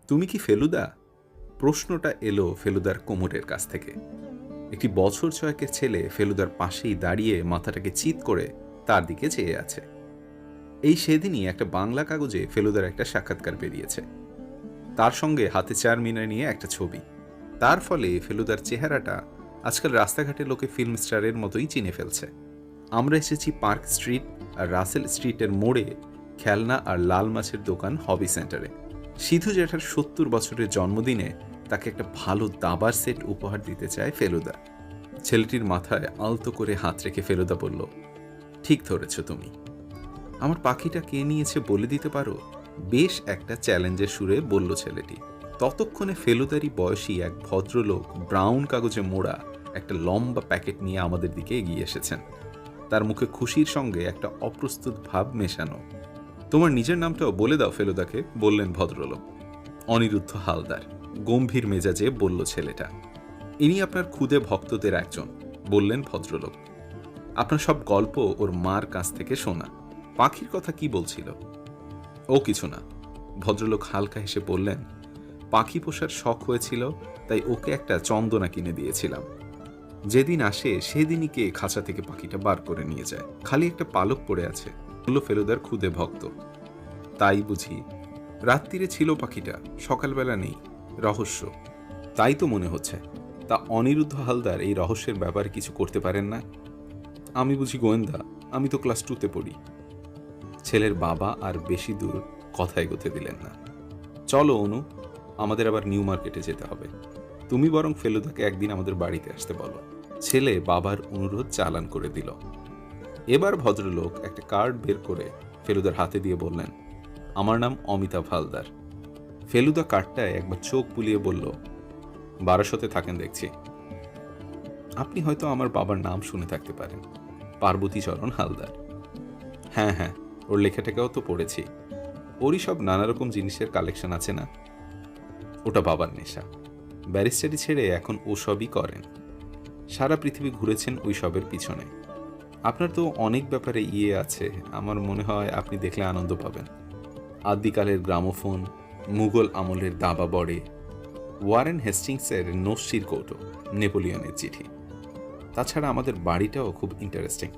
তুমি কি ফেলুদা? প্রশ্নটা এলো ফেলুদার কোমরের কাছ থেকে। একটি বছর ছয়েকের ছেলে ফেলুদার পাশেই দাঁড়িয়ে মাথাটাকে চিৎ করে তার দিকে চেয়ে আছে। এই সেদিনই একটা বাংলা কাগজে ফেলুদার একটা সাক্ষাৎকার বেরিয়েছে, তার সঙ্গে হাতে 4 মিনার নিয়ে একটা ছবি। তার ফলে ফেলুদার চেহারাটা আজকাল রাস্তাঘাটে লোকে ফিল্ম স্টারের মতোই চিনে ফেলছে। আমরা এসেছি পার্ক স্ট্রিট আর রাসেল স্ট্রিটের মোড়ে খেলনা আর লাল মাছের দোকান হবি সেন্টারে। সিধু জ্যাঠার 70 বছরের জন্মদিনে তাকে একটা ভালো দাবার সেট উপহার দিতে চায় ফেলুদা। ছেলেটির মাথায় আলতো করে হাত রেখে ফেলুদা বলল, ঠিক ধরেছ তুমি। আমার পাখিটা কে নিয়েছে বলে দিতে পারো? বেশ একটা চ্যালেঞ্জের সুরে বলল ছেলেটি। ততক্ষণে ফেলুদারি বয়সী এক ভদ্রলোক ব্রাউন কাগজে মোড়া একটা লম্বা প্যাকেট নিয়ে আমাদের দিকে এগিয়ে এসেছেন। তার মুখে খুশির সঙ্গে একটা অপ্রস্তুত ভাব মেশানো। তোমার নিজের নামটাও বলে দাও ফেলুদাকে, বললেন ভদ্রলোক। অনিরুদ্ধ হালদার, গম্ভীর মেজাজে বলল ছেলেটা। ইনি আপনার ক্ষুদে ভক্তদের একজন, বললেন ভদ্রলোক। আপনার সব গল্প ওর মার কাছ থেকে শোনা। পাখির কথা কি বলছিল? ও কিছু না, ভদ্রলোক হালকা হেসে বললেন। পাখি পোষার শখ হয়েছিল, তাই ওকে একটা চন্দনা কিনে দিয়েছিলাম। যেদিন আসে সেদিনই কে খাঁচা থেকে পাখিটা বার করে নিয়ে যায়। খালি একটা পালক পড়ে আছে, বলল ফেলুদার ক্ষুদে ভক্ত। তাই বুঝি? রাত্রিরে ছিল পাখিটা, সকালবেলা নেই। রহস্য? তাই তো মনে হচ্ছে। তা অনিরুদ্ধ হালদার এই রহস্যের ব্যাপারে কিছু করতে পারেন না? আমি বুঝি গোয়েন্দা? আমি তো ক্লাস 2তে পড়ি। ছেলের বাবা আর বেশি দূর কথা এগোতে দিলেন না। চলো অনু, আমাদের আবার নিউ মার্কেটে যেতে হবে। তুমি বরং ফেলুদাকে একদিন আমাদের বাড়িতে আসতে বলো। ছেলে বাবার অনুরোধ চালান করে দিল। এবার ভদ্রলোক একটা কার্ড বের করে ফেলুদার হাতে দিয়ে বললেন, আমার নাম অমিতাভ হালদার। ফেলুদা কার্ডটায় একবার চোখ বুলিয়ে বলল, বারাসতে থাকেন দেখছি। আপনি হয়তো আমার বাবার নাম শুনে থাকতে পারেন, পার্বতীচরণ হালদার। হ্যাঁ হ্যাঁ, ওর লেখাটাকেও তো পড়েছি। ওরই সব নানা রকম জিনিসের কালেকশন আছে না? ওটা বাবার নেশা। ব্যারিস্টারি ছেড়ে এখন ও সবই করেন। সারা পৃথিবী ঘুরেছেন ওই সবের পিছনে। আপনার তো অনেক ব্যাপারে আছে, আমার মনে হয় আপনি দেখলে আনন্দ পাবেন। আদিকালের গ্রামোফোন, মুঘল আমলের দাবা বড়ে, ওয়ারেন হেস্টিংসের নস্যির কৌটো, নেপোলিয়নের চিঠি। তাছাড়া আমাদের বাড়িটাও খুব ইন্টারেস্টিং,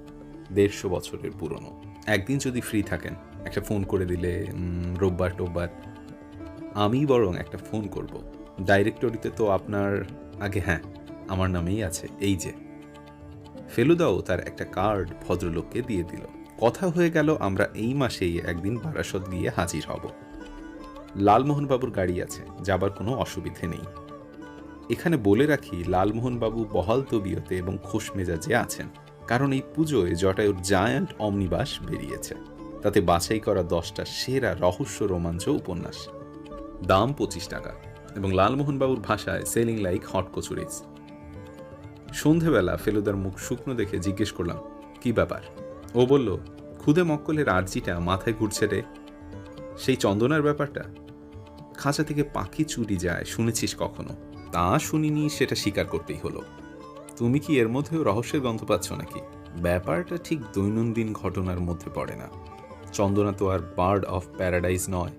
150 বছরের পুরনো। একদিন যদি ফ্রি থাকেন একটা ফোন করে দিলে, রোববার টোববার। আমি বরং একটা ফোন করব। ডাইরেক্টরিতে তো আপনার আগে, হ্যাঁ, আমার নামেই আছে, এই যে। ফেলুদাও তার একটা কার্ড ভদ্রলোককে দিয়ে দিল। কথা হয়ে গেল আমরা এই মাসেই একদিন বারাসত গিয়ে হাজির হব। লালমোহনবাবুর গাড়ি আছে, যাবার কোনো অসুবিধে নেই। এখানে বলে রাখি, লালমোহনবাবু বহাল তবিয়তে এবং খোশ মেজাজে আছেন, কারণ এই পুজোয় জটায়ুর জায়ান্ট অমনিবাস বেরিয়েছে। তাতে বাছাই করা 10টা সেরা রহস্য রোমাঞ্চ উপন্যাস। দাম 25 টাকা, এবং লালমোহনবাবুর ভাষায় সেলিং লাইক হট কচুরিজ। সন্ধেবেলা ফেলুদার মুখ শুকনো দেখে জিজ্ঞেস করলাম, কি ব্যাপার? ও বলল, খুদে মক্কলের আর্জিটা মাথায় ঘুরছে রে। সেই চন্দনার ব্যাপারটা। খাঁচা থেকে পাখি চুরি যায় শুনেছিস কখনো? তা শুনিনি, সেটা স্বীকার করতেই হলো। তুমি কি এর মধ্যেও রহস্যের গন্ধ পাচ্ছ নাকি? ব্যাপারটা ঠিক দৈনন্দিন ঘটনার মধ্যে পড়ে না। চন্দনা তো আর বার্ড অফ প্যারাডাইজ নয়।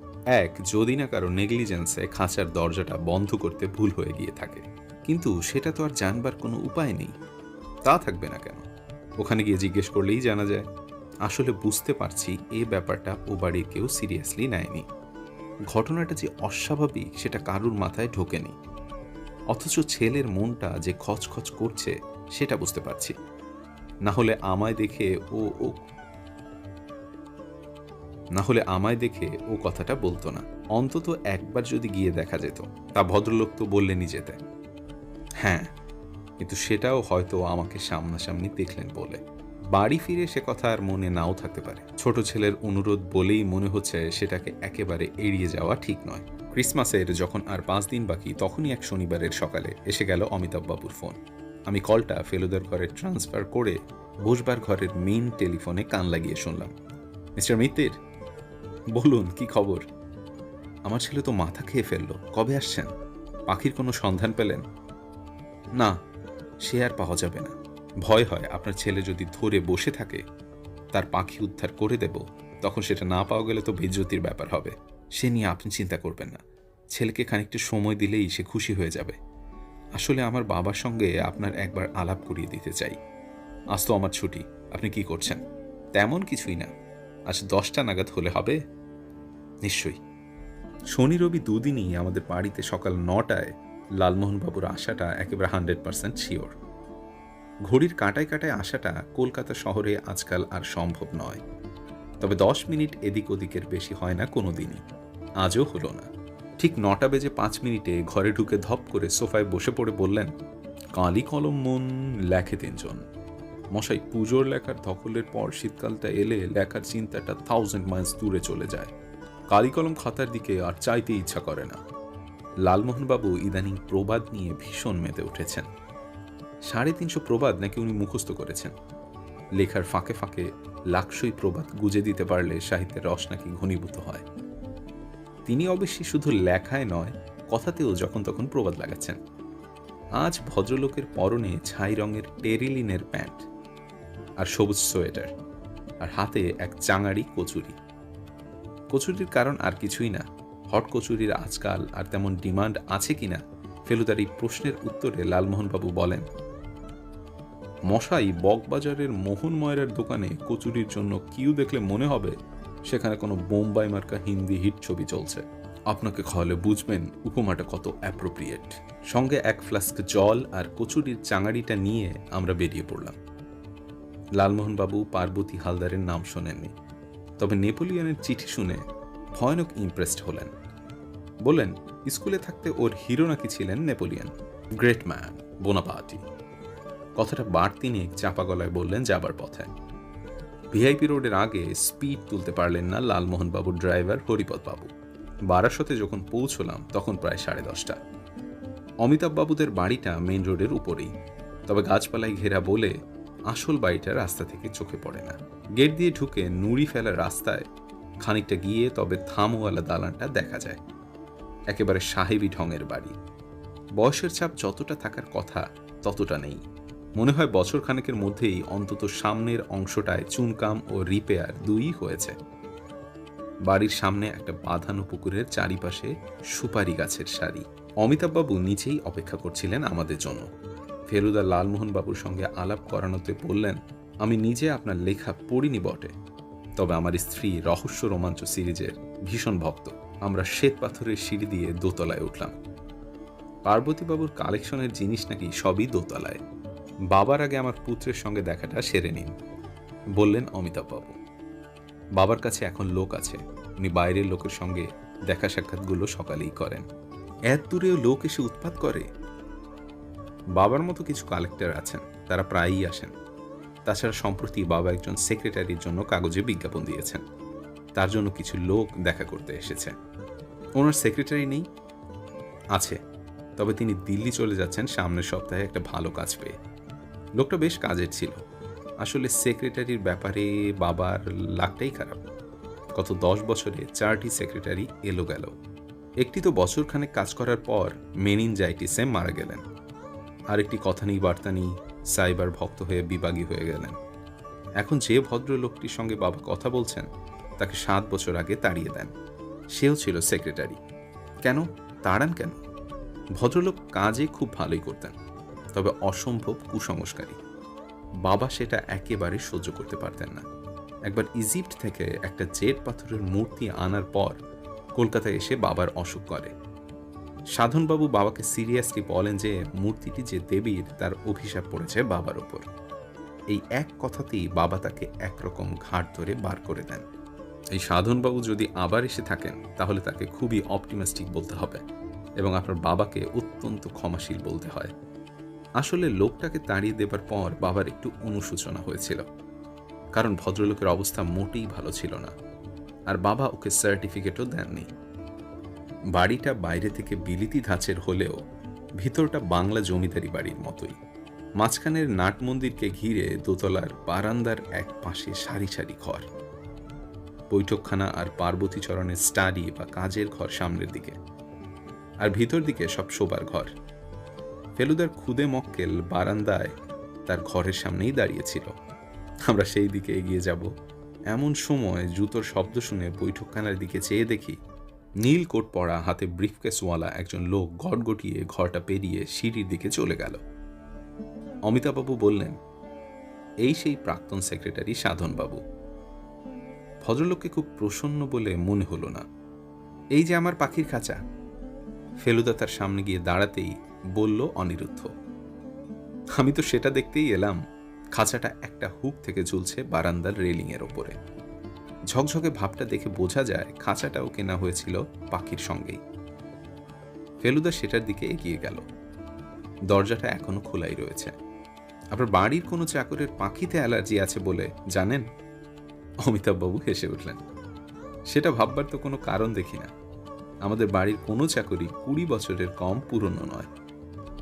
যদি না কারো নেগলিজেন্সে খাঁচার দরজাটা বন্ধ করতে ভুল হয়ে গিয়ে থাকে, কিন্তু সেটা তো আর জানবার কোনো উপায় নেই। তা থাকবে না কেন? ওখানে গিয়ে জিজ্ঞেস করলেই জানা যায়। আসলে বুঝতে পারছি এ ব্যাপারটা ও বাড়ির কেউ সিরিয়াসলি নেয়নি। ঘটনাটা যে অস্বাভাবিক সেটা কারুর মাথায় ঢোকেনি, অথচ ছেলের মনটা যে খচখচ করছে সেটা বুঝতে পারছি। না হলে আমায় দেখে ও কথাটা বলতো না। অন্তত একবার যদি গিয়ে দেখা যেত। তা ভদ্রলোক তো বললেনই যেতে। হ্যাঁ, কিন্তু সেটাও হয়তো আমাকে সামনাসামনি দেখলেন বলে। বাড়ি ফিরে সে কথা আর মনে নাও থাকতে পারে। ছোট ছেলের অনুরোধ বলেই মনে হচ্ছে সেটাকে একেবারে এড়িয়ে যাওয়া ঠিক নয়। ক্রিসমাসের যখন আর 5 দিন বাকি, তখনই এক শনিবারের সকালে এসে গেল অমিতাভবাবুর ফোন। আমি কলটা ফেলুদার ঘরে ট্রান্সফার করে বসবার ঘরের মেইন টেলিফোনে কান লাগিয়ে শুনলাম। মিস্টার মিত্তির, বলুন কি খবর? আমার ছেলে তো মাথা খেয়ে ফেললো। কবে আসছেন? পাখির কোনো সন্ধান পেলেন? না, সে আর পাওয়া যাবে না। ভয় হয় আপনার ছেলে যদি ধরে বসে থাকে তার পাখি উদ্ধার করে দেব, তখন সেটা না পাওয়া গেলে তো বেজ্জতির ব্যাপার হবে। সে নিয়ে আপনি চিন্তা করবেন না। ছেলেকে খানিকটা সময় দিলেই সে খুশি হয়ে যাবে। আসলে আমার বাবার সঙ্গে আপনার একবার আলাপ করিয়ে দিতে চাই। আজ তো আমার ছুটি, আপনি কি করছেন? তেমন কিছুই না, আজ 10টা নাগাদ হলে হবে? নিশ্চয়ই। শনি রবি দুদিনই আমাদের বাড়িতে সকাল 9টায় লালমোহনবাবুর আসাটা একেবারে 100% শিওর। ঘড়ির কাঁটায় কাঁটায় আসাটা কলকাতা শহরে আজকাল আর সম্ভব নয়, তবে 10 মিনিট এদিক ওদিকের বেশি হয় না কোনো দিনই। আজও হলো না। ঠিক 9টা বেজে 5 মিনিটে ঘরে ঢুকে ধপ করে সোফায় বসে পড়ে বললেন, কালি কলম মন লেখে 3 জন। মশাই, পুজোর লেখার ধকলের পর শীতকালটা এলে লেখার চিন্তাটা 1000 মাইলস দূরে চলে যায়। কালি কলম খাতার দিকে আর চাইতে ইচ্ছা করে না। লালমোহনবাবু ইদানিং প্রবাদ নিয়ে ভীষণ মেতে উঠেছেন। 350 প্রবাদ নাকি উনি মুখস্থ করেছেন। লেখার ফাঁকে ফাঁকে লাকসই প্রবাদ গুজে দিতে পারলে সাহিত্যের রস নাকি ঘনীভূত হয়। তিনি অবশ্যই শুধু লেখায় নয়, কথাতেও যখন তখন প্রবাদ লাগাচ্ছেন। আজ ভদ্রলোকের পরনে ছাই রঙের টেরিলিনের প্যান্ট আর সবুজ সোয়েটার, আর হাতে এক চাঙাড়ি কচুরি। কচুরির কারণ আর কিছুই না, হট কচুরির আজকাল আর তেমন ডিমান্ড আছে কিনা ফেলুদার এই প্রশ্নের উত্তরে লালমোহনবাবু বলেন, মশাই, বকবাজারের মোহন ময়রার দোকানে কচুরির জন্য কিউ দেখলে মনে হবে সেখানে কোনো বোম্বাই মার্কা হিন্দি হিট ছবি চলছে। আপনাকে খাওয়ালে বুঝবেন উপমাটা কত অ্যাপ্রোপ্রিয়েট। সঙ্গে এক ফ্লাস্ক জল আর কচুরির চাঙাড়িটা নিয়ে আমরা বেরিয়ে পড়লাম। লালমোহনবাবু পার্বতী হালদারের নাম শোনেননি, তবে নেপোলিয়নের চিঠি শুনে ভয়ানক ইমপ্রেসড হলেন। বললেন, স্কুলে থাকতে ওর হিরো নাকি ছিলেন নেপোলিয়ন, গ্রেট ম্যান বোনাপার্টি। কথাটা বাড়তি নিয়ে চাপা গলায় বললেন যাবার পথে। ভিআইপি রোডের আগে স্পিড তুলতে পারলেন না লালমোহনবাবুর ড্রাইভার হরিপদ বাবু। বারাসতে যখন পৌঁছলাম তখন প্রায় 10:30। অমিতাভ বাবুদের বাড়িটা মেইন রোডের উপরেই, তবে গাছপালায় ঘেরা বলে আসল বাড়িটা রাস্তা থেকে চোখে পড়ে না। গেট দিয়ে ঢুকে নুড়ি ফেলার রাস্তায় খানিকটা গিয়ে তবে থামওয়ালা দালানটা দেখা যায়। একেবারে সাহেবী ঢঙের বাড়ি। বয়সের ছাপ যতটা থাকার কথা ততটা নেই। মনে হয় বছর খানেকের মধ্যেই অন্তত সামনের অংশটায় চুনকাম ও রিপেয়ার দুইই হয়েছে। বাড়ির সামনে একটা বাঁধানো পুকুরের চারিপাশে সুপারি গাছের সারি। অমিতাভবাবু নিচেই অপেক্ষা করছিলেন আমাদের জন্য। ফেলুদা লালমোহনবাবুর সঙ্গে আলাপ করানোতে বললেন, আমি নিজে আপনার লেখা পড়িনি বটে, তবে আমার স্ত্রী রহস্য রোমাঞ্চ সিরিজের ভীষণ ভক্ত। আমরা শ্বেত পাথরের সিঁড়ি দিয়ে দোতলায় উঠলাম। পার্বতীবাবুর কালেকশনের জিনিস নাকি সবই দোতলায়। বাবার আগে আমার পুত্রের সঙ্গে দেখাটা সেরে নিন, বললেন অমিতাভবাবু। বাবার কাছে এখন লোক আছে, উনি বাইরের লোকের সঙ্গে দেখা সাক্ষাৎগুলো সকালেই করেন। এত দূরেও লোক এসে উৎপাত করে। বাবার মতো কিছু কালেক্টর আছেন, তারা প্রায়ই আসেন। তাছাড়া সম্প্রতি বাবা একজন সেক্রেটারির জন্য কাগজে বিজ্ঞাপন দিয়েছেন, তার জন্য কিছু লোক দেখা করতে এসেছে। ওনার সেক্রেটারি নেই? আছে, তবে তিনি দিল্লি চলে যাচ্ছেন সামনের সপ্তাহে একটা ভালো কাজ পেয়ে। লোকটা বেশ কাজের ছিল। আসলে সেক্রেটারির ব্যাপারে বাবার লাকটাই খারাপ। গত 10 বছরে 4টি সেক্রেটারি এলো গেল। একটি তো বছরখানেক কাজ করার পর মেনিনজাইটিসে মারা গেলেন। আরেকটি কথা নেই বার্তা নেই সাইবার ভক্ত হয়ে বিভাগী হয়ে গেলেন। এখন যে ভদ্রলোকটির সঙ্গে বাবা কথা বলছেন তাকে 7 বছর আগে তাড়িয়ে দেন। সেও ছিল সেক্রেটারি। কেন তাড়ান কেন? ভদ্রলোক কাজে খুব ভালোই করতেন, তবে অসম্ভব কুসংস্কারী। বাবা সেটা একেবারে সহ্য করতে পারতেন না। একবার ইজিপ্ট থেকে একটা জেড পাথরের মূর্তি আনার পর কলকাতায় এসে বাবার অসুখ করে। সাধনবাবু বাবাকে সিরিয়াসলি বলেন যে মূর্তিটি যে দেবীর, তার অভিশাপ পড়েছে বাবার ওপর। এই এক কথাতেই বাবা তাকে একরকম ঘাট ধরে বার করে দেন। এই সাধনবাবু যদি আবার এসে থাকেন তাহলে তাকে খুবই অপটিমিস্টিক বলতে হবে এবং আপনার বাবাকে অত্যন্ত ক্ষমাশীল বলতে হয়। আসলে লোকটাকে তাড়িয়ে দেবার পর বাবার একটু অনুশোচনা হয়েছিল, কারণ ভদ্রলোকের অবস্থা মোটেই ভালো ছিল না, আর বাবা ওকে সার্টিফিকেটও দেননি। বাড়িটা বাইরে থেকে বিলিতি ধাঁচের হলেও ভিতরটা বাংলা জমিদারি বাড়ির মতোই। মাঝখানের নাট মন্দিরকে ঘিরে দোতলার বারান্দার এক পাশে সারি সারি ঘর, বৈঠকখানা আর পার্বতী চরণের স্টাডি বা কাজের ঘর সামনের দিকে, আর ভিতর দিকে সব শোবার ঘর। ফেলুদার খুদে মক্কেল বারান্দায় তার ঘরের সামনেই দাঁড়িয়েছিল। আমরা সেই দিকে এগিয়ে যাব এমন সময় জুতোর শব্দ শুনে বৈঠকখানার দিকে চেয়ে দেখি নীল কোট পরা, হাতে ব্রিফকেসওয়ালা একজন লোক গটগটিয়ে ঘরটা পেরিয়ে সিঁড়ির দিকে চলে গেল। অমিতাভবাবু বললেন, এই সেই প্রাক্তন সেক্রেটারি সাধনবাবু। ভদ্রলোককে খুব প্রসন্ন বলে মনে হলো না। এই যে আমার পাখির খাঁচা। ফেলুদা তার সামনে গিয়ে দাঁড়াতেই বলল অনিরুদ্ধ, আমি তো সেটা দেখতেই এলাম। খাঁচাটা একটা হুক থেকে ঝুলছে বারান্দার রেলিংয়ের ওপরে। ঝকঝকে ভাবটা দেখে বোঝা যায় খাঁচাটাও কেনা হয়েছিল পাখির সঙ্গেই। ফেলুদা সেটার দিকে এগিয়ে গেল। দরজাটা এখনো খোলাই রয়েছে। আপনার বাড়ির কোনো চাকরের পাখিতে অ্যালার্জি আছে বলে জানেন? অমিতাভবাবু হেসে উঠলেন। সেটা ভাববার তো কোনো কারণ দেখি না। আমাদের বাড়ির কোনো চাকরি 20 বছরের কম পুরনো নয়।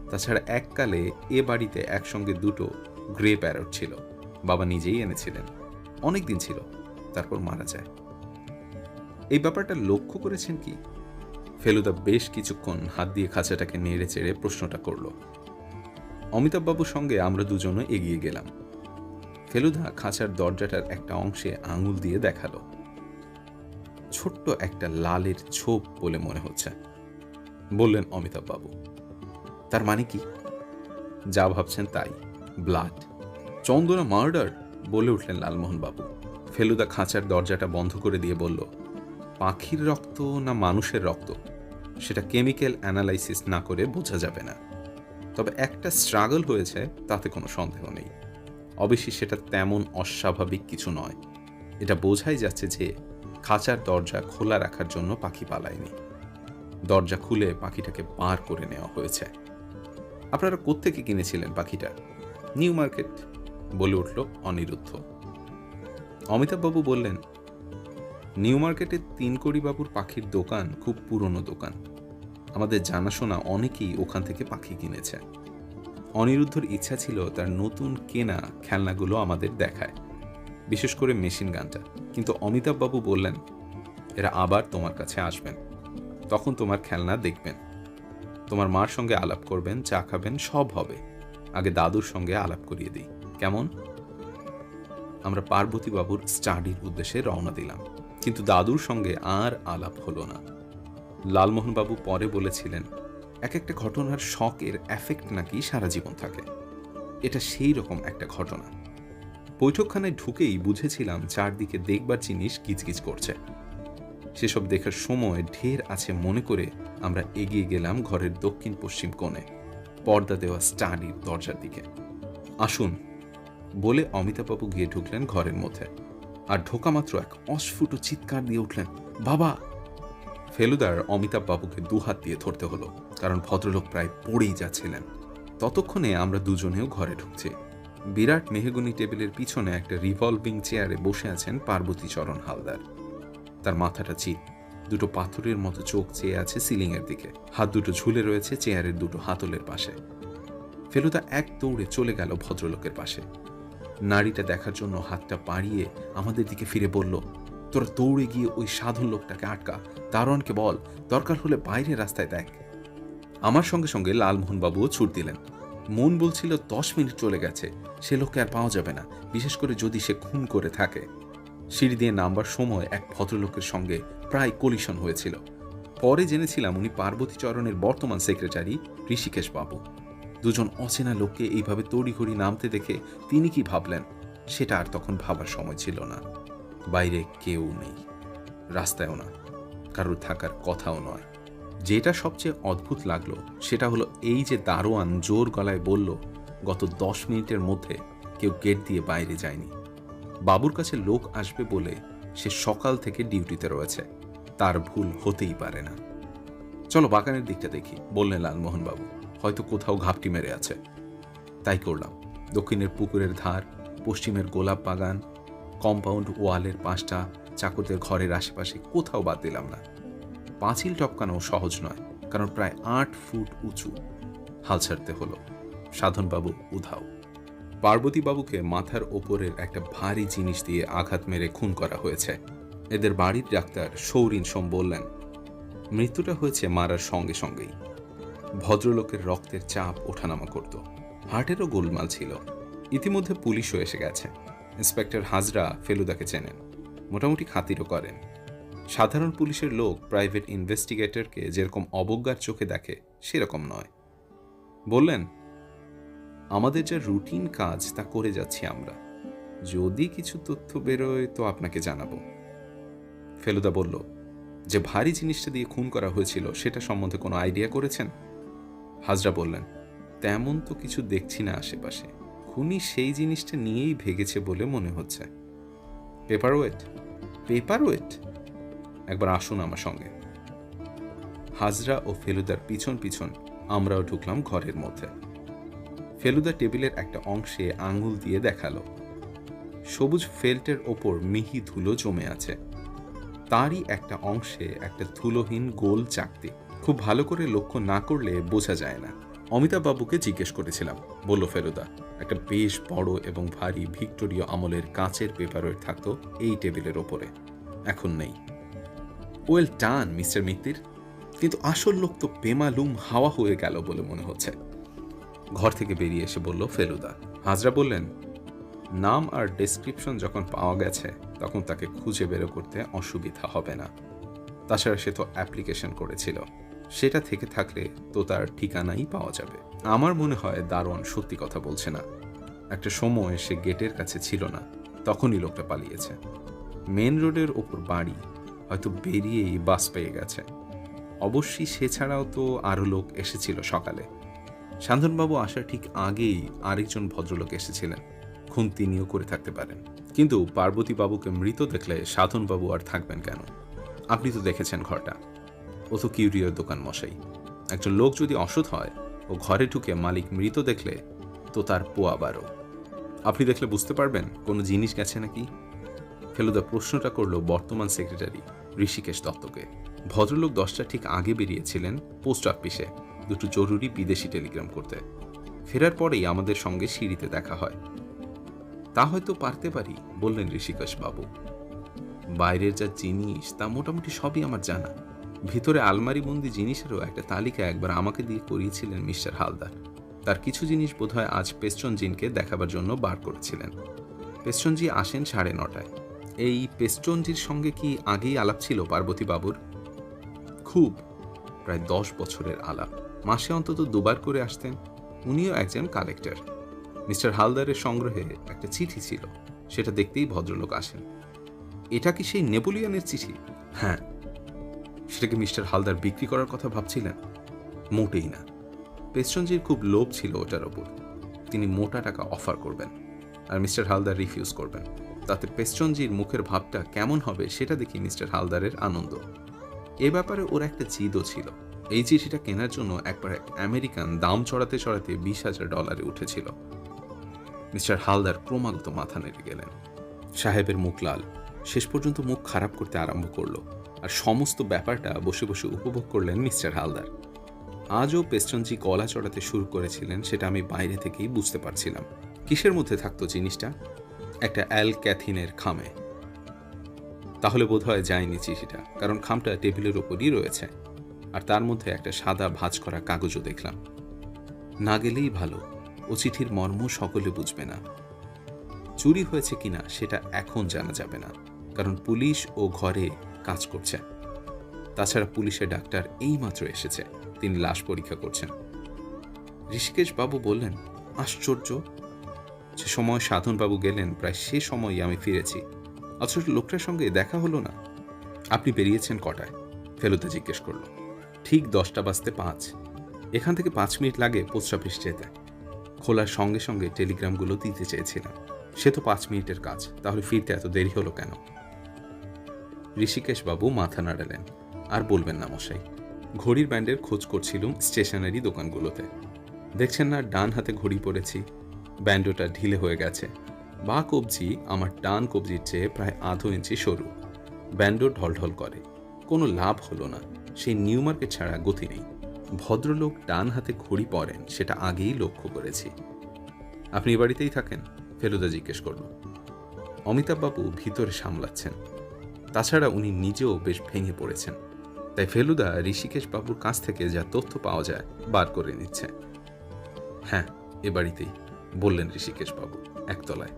তাছাড়া এককালে এ বাড়িতে একসঙ্গে দুটো গ্রে প্যারট ছিল। বাবা নিজেই এনেছিলেন। অনেক দিন ছিল, তারপর মারা যায়। এই ব্যাপারটা লক্ষ্য করেছেন কি? ফেলুদা বেশ কিছুক্ষণ হাত দিয়ে খাঁচাটাকে নেড়ে চেড়ে প্রশ্নটা করল। অমিতাভবাবুর সঙ্গে আমরা দুজনে এগিয়ে গেলাম। ফেলুদা খাঁচার দরজাটার একটা অংশে আঙুল দিয়ে দেখালো। ছোট্ট একটা লালের ছোপ বলে মনে হচ্ছে, বললেন অমিতাভবাবু। তার মানে কি? যা ভাবছেন তাই, ব্লাড। চন্দনা মার্ডার, বলে উঠলেন লালমোহনবাবু। ফেলুদা খাঁচার দরজাটা বন্ধ করে দিয়ে বলল, পাখির রক্ত না মানুষের রক্ত সেটা কেমিক্যাল অ্যানালাইসিস না করে বোঝা যাবে না। তবে একটা স্ট্রাগল হয়েছে, তাতে কোনো সন্দেহ নেই। অবশ্যই সেটা তেমন অস্বাভাবিক কিছু নয়। এটা বোঝাই যাচ্ছে যে খাঁচার দরজা খোলা রাখার জন্য পাখি পালায়নি। দরজা খুলে পাখিটাকে বার করে নেওয়া হয়েছে। আপনারা কোত্থেকে কিনেছিলেন পাখিটা? নিউ মার্কেট, বলে উঠল অনিরুদ্ধ। অমিতাভবাবু বললেন, নিউ মার্কেটের 3 বাবুর পাখির দোকান খুব পুরনো দোকান। আমাদের জানাশোনা অনেকেই ওখান থেকে পাখি কিনেছে। অনিরুদ্ধর ইচ্ছা ছিল তার নতুন কেনা খেলনাগুলো আমাদের দেখায়, বিশেষ করে মেশিন গানটা। কিন্তু অমিতাভবাবু বললেন, এরা আবার তোমার কাছে আসবেন, তখন তোমার খেলনা দেখবেন, তোমার মার সঙ্গে আলাপ করবেন, চা খাবেন, সব হবে। আগে দাদুর সঙ্গে আলাপ করিয়ে দিই, কেমন? আমরা পার্বতীবাবুর স্টাডির উদ্দেশ্যে রওনা দিলাম, কিন্তু দাদুর সঙ্গে আর আলাপ হলো না। লালমোহনবাবু পরে বলেছিলেন, এক একটা ঘটনার শকের এফেক্ট নাকি সারা জীবন থাকে। এটা সেই রকম একটা ঘটনা। বৈঠকখানায় ঢুকেই বুঝেছিলাম চারদিকে দেখবার জিনিস কিচকিচ করছে। সেসব দেখার সময় ঢের আছে মনে করে আমরা এগিয়ে গেলাম ঘরের দক্ষিণ পশ্চিম কোণে পর্দা দেওয়া স্টাডির দরজার দিকে। আসুন, বলে অমিতাভবাবু গিয়ে ঢুকলেন ঘরের মধ্যে। আর ঢোকা মাত্র এক অস্ফুট চিৎকার দিয়ে উঠলেন, বাবা! ফেলুদার অমিতাভবাবুকে দুহাত দিয়ে ধরতে হলো, কারণ ভদ্রলোক প্রায় পড়েই যাচ্ছিলেন। ততক্ষণে আমরা দুজনেও ঘরে ঢুকছি। বিরাট মেহগনি টেবিলের পিছনে একটা রিভলভিং চেয়ারে বসে আছেন পার্বতীচরণ হালদার। তার মাথাটা চিত, দুটো পাথরের মতো চোখ চেয়ে আছে সিলিংয়ের দিকে। হাত দুটো ঝুলে রয়েছে চেয়ারের দুটো হাতলের পাশে। ফেলুদা এক দৌড়ে চলে গেল ভদ্রলোকের পাশে। নারীটা দেখার জন্য হাতটা বাড়িয়ে আমাদের দিকে ফিরে বলল, তোরা দৌড়ে গিয়ে ওই সাধন লোকটাকে আটকা, দারোয়ানকে বল দরকার হলে বাইরে রাস্তায় দেখ। আমার সঙ্গে সঙ্গে লালমোহনবাবুও ছুট দিলেন। মন বলছিল 10 মিনিট চলে গেছে, সে লোককে আর পাওয়া যাবে না, বিশেষ করে যদি সে খুন করে থাকে। সিঁড়ি দিয়ে নামবার সময় এক ভদ্রলোকের সঙ্গে প্রায় কলিশন হয়েছিল। পরে জেনেছিলাম উনি পার্বতীচরণের বর্তমান সেক্রেটারি ঋষিকেশ বাবু। দুজন অচেনা লোককে এইভাবে তড়িঘড়ি নামতে দেখে তিনি কি ভাবলেন সেটা আর তখন ভাবার সময় ছিল না। বাইরে কেউ নেই, রাস্তায়ও না, কারোর থাকার কথাও নয়। যেটা সবচেয়ে অদ্ভুত লাগলো সেটা হলো এই যে দারোয়ান জোর গলায় বলল গত 10 মিনিটের মধ্যে কেউ গেট দিয়ে বাইরে যায়নি। বাবুর কাছে লোক আসবে বলে সে সকাল থেকে ডিউটিতে রয়েছে, তার ভুল হতেই পারে না। চলো বাগানের দিকটা দেখি, বললেন লালমোহনবাবু, হয়তো কোথাও ঘাপটি মেরে আছে। তাই করলাম। দক্ষিণের পুকুরের ধার, পশ্চিমের গোলাপ বাগান, কম্পাউন্ড ওয়ালের পাঁচটা চাকরদের ঘরের আশেপাশে কোথাও বাদ দিলাম না। পাঁচিল টপকানো সহজ নয়, কারণ প্রায় 8 ফুট উঁচু। হাল ছাড়তে হলো। সাধনবাবু উধাও। পার্বতীবাবুকে মাথার ওপরের একটা ভারী জিনিস দিয়ে আঘাত মেরে খুন করা হয়েছে। এদের বাড়ির ডাক্তার সৌরিন সোম বললেন, মৃত্যুটা হয়েছে মারার সঙ্গে সঙ্গেই। ভদ্রলোকের রক্তের চাপ ওঠানামা করত, হার্টেরও গোলমাল ছিল। ইতিমধ্যে পুলিশও এসে গেছে। ইন্সপেক্টর হাজরা ফেলুদাকে চেনেন, মোটামুটি খাতিরও করেন। সাধারণ পুলিশের লোক প্রাইভেট ইনভেস্টিগেটরকে যেরকম অবজ্ঞার চোখে দেখে সেরকম নয়। বললেন, আমাদের যা রুটিন কাজ তা করে যাচ্ছি আমরা, যদি কিছু তথ্য বেরোয় তো আপনাকে জানাবো। ফেলুদা বলল, যে ভারী জিনিসটা দিয়ে খুন করা হয়েছিল সেটা সম্বন্ধে কোনো আইডিয়া করেছেন? হাজরা বললেন, তেমন তো কিছু দেখছি না আশেপাশে, খুনি সেই জিনিসটা নিয়েই ভেগেছে বলে মনে হচ্ছে। পেপারওয়েট? পেপারওয়েট? একবার আসুন আমার সঙ্গে। হাজরা ও ফেলুদার পিছন পিছন আমরাও ঢুকলাম ঘরের মধ্যে। ফেলুদা টেবিলের একটা অংশে আঙুল দিয়ে দেখালো। সবুজ ফেল্টের ওপর মিহি ধুলো জমে আছে, তারই একটা অংশে একটা ধুলোহীন গোল চাকতি। খুব ভালো করে লক্ষ্য না করলে বোঝা যায় না। অমিতাভ বাবুকে জিজ্ঞেস করেছিলাম, বলল ফেলুদা। একটা বেশ বড় এবং ভারী ভিক্টোরীয় আমলের কাচের পেপারওয়েট থাকতো এই টেবিলের ওপরে, এখন নেই। ওয়েল ডান মিস্টার মিত্তির, কিন্তু আসল লোক তো বেমালুম হাওয়া হয়ে গেল বলে মনে হচ্ছে। ঘর থেকে বেরিয়ে এসে বলল ফেলুদা। হাজরা বললেন, নাম আর ডেসক্রিপশন যখন পাওয়া গেছে তখন তাকে খুঁজে বের করতে অসুবিধা হবে না। তাছাড়া সে তো অ্যাপ্লিকেশন করেছিল, সেটা থেকে থাকলে তো তার ঠিকানাই পাওয়া যাবে। আমার মনে হয় দারোয়ান সত্যি কথা বলছে না। একটা সময় সে গেটের কাছে ছিল না, তখনই লোকটা পালিয়েছে। মেন রোডের ওপর বাড়ি, হয়তো বেরিয়েই বাস পেয়ে গেছে। অবশ্যই সে ছাড়াও তো আরও লোক এসেছিল সকালে। শান্তনবাবু আসার ঠিক আগেই আরেকজন ভদ্রলোক এসেছিলেন, খুন তিনিও করে থাকতে পারেন। কিন্তু পার্বতীবাবুকে মৃত দেখলে সাধনবাবু আর থাকবেন কেন? আপনি তো দেখেছেন ঘরটা, ও তো কিউরিওর দোকান মশাই। একজন লোক যদি অসৎ হয় ও ঘরে ঢুকে মালিক মৃত দেখলে তো তার পোয়া বারো। আপনি দেখলে বুঝতে পারবেন কোনো জিনিস গেছে নাকি। ফেলুদা প্রশ্নটা করল বর্তমান সেক্রেটারি ঋষিকেশ দত্তকে। ভদ্রলোক 10টা ঠিক আগে বেরিয়েছিলেন পোস্ট অফিসে দুটো জরুরি বিদেশি টেলিগ্রাম করতে। ফেরার পরেই আমাদের সঙ্গে সিঁড়িতে দেখা হয়। তা হয়তো পারতে পারি, বললেন ঋষিকেশ বাবু। বাইরের যা জিনিস তা মোটামুটি সবই আমার জানা। ভিতরে আলমারিবন্দি জিনিসেরও একটা তালিকা একবার আমাকে দিয়ে করিয়েছিলেন মিস্টার হালদার। তার কিছু জিনিস বোধহয় আজ পেস্টনজিনকে দেখাবার জন্য বার করেছিলেন। পেস্টনজি আসেন 9:30টায়। এই পেস্টনজির সঙ্গে কি আগেই আলাপ ছিল পার্বতী বাবুর? খুব, প্রায় 10 বছরের আলাপ। মাসে অন্তত 2বার করে আসতেন। উনিও একজন কালেক্টর। মিস্টার হালদারের সংগ্রহে একটা চিঠি ছিল, সেটা দেখতেই ভদ্রলোক আসেন। এটা কি সেই নেপোলিয়নের চিঠি? হ্যাঁ। সেটাকে মিস্টার হালদার বিক্রি করার কথা ভাবছিলেন? মোটেই না। পেস্টনজির খুব লোভ ছিল ওটার ওপর। তিনি মোটা টাকা অফার করবেন আর মিস্টার হালদার রিফিউজ করবেন। তাতে পেস্টনজির মুখের ভাবটা কেমন হবে সেটা দেখি মিস্টার হালদারের আনন্দ। এ ব্যাপারে ওর একটা জিদও ছিল। এই চিঠিটা কেনার জন্য একবার এক আমেরিকান দাম চড়াতে চড়াতে $20,000 উঠেছিল। মিস্টার হালদার ক্রমাগত মাথা নেড়ে গেলেন। সাহেবের মুখ লাল, শেষ পর্যন্ত মুখ খারাপ করতে আরম্ভ করলো, আর সমস্ত ব্যাপারটা বসে বসে উপভোগ করলেন মিস্টার হালদার। আজও পেস্টনজি গলা চড়াতে শুরু করেছিলেন, সেটা আমি বাইরে থেকেই বুঝতে পারছিলাম। কিসের মধ্যে থাকতো জিনিসটা? একটা অ্যাল ক্যাথিনের খামে। তাহলে বোধহয় যায়নি চিঠিটা, কারণ খামটা টেবিলের ওপরই রয়েছে, আর তার মধ্যে একটা সাদা ভাঁজ করা কাগজও দেখলাম। না গেলেই ভালো, ও চিঠির মর্ম সকলে বুঝবে না। চুরি হয়েছে কিনা সেটা এখন জানা যাবে না, কারণ পুলিশ ও ঘরে কাজ করছে। তাছাড়া পুলিশের ডাক্তার এইমাত্র এসেছে, তিনি লাশ পরীক্ষা করছেন। ঋষিকেশ বাবু বললেন, আশ্চর্য, সে সময় সাধনবাবু গেলেন প্রায় সে সময়ই আমি ফিরেছি, অথচ লোকটার সঙ্গে দেখা হলো না। আপনি বেরিয়েছেন কটায়? ফেলুদা জিজ্ঞেস করল। ঠিক 10:05। এখান থেকে 5 মিনিট লাগে পোস্ট অফিস যেতে। খোলার সঙ্গে সঙ্গে টেলিগ্রামগুলো দিতে চেয়েছিলাম। সে তো 5 মিনিটের কাজ, তাহলে ফিরতে এত দেরি হলো কেন? ঋষিকেশ বাবু মাথা নাড়ালেন। আর বলবেন না মশাই, ঘড়ির ব্যান্ডের খোঁজ করছিলুম স্টেশনারি দোকানগুলোতে। দেখছেন না ডান হাতে ঘড়ি পরেছি, ব্যান্ডোটা ঢিলে হয়ে গেছে। বা কবজি আমার ডান কবজির চেয়ে প্রায় 1/2 ইঞ্চি সরু। ব্যান্ডো ঢলঢল করে। কোনো লাভ হলো না, সেই নিউ মার্কেট ছাড়া গতি নেই। ভদ্রলোক ডান হাতে ঘড়ি পরেন সেটা আগেই লক্ষ্য করেছি। আপনি এ বাড়িতেই থাকেন? ফেলুদা জিজ্ঞেস করল। অমিতাভবাবু ভিতরে সামলাচ্ছেন, তাছাড়া উনি নিজেও বেশ ভেঙে পড়েছেন। তাই ফেলুদা ঋষিকেশ বাবুর কাছ থেকে যা তথ্য পাওয়া যায় বার করে নিচ্ছে। হ্যাঁ, এ বাড়িতেই, বললেন ঋষিকেশ বাবু, একতলায়।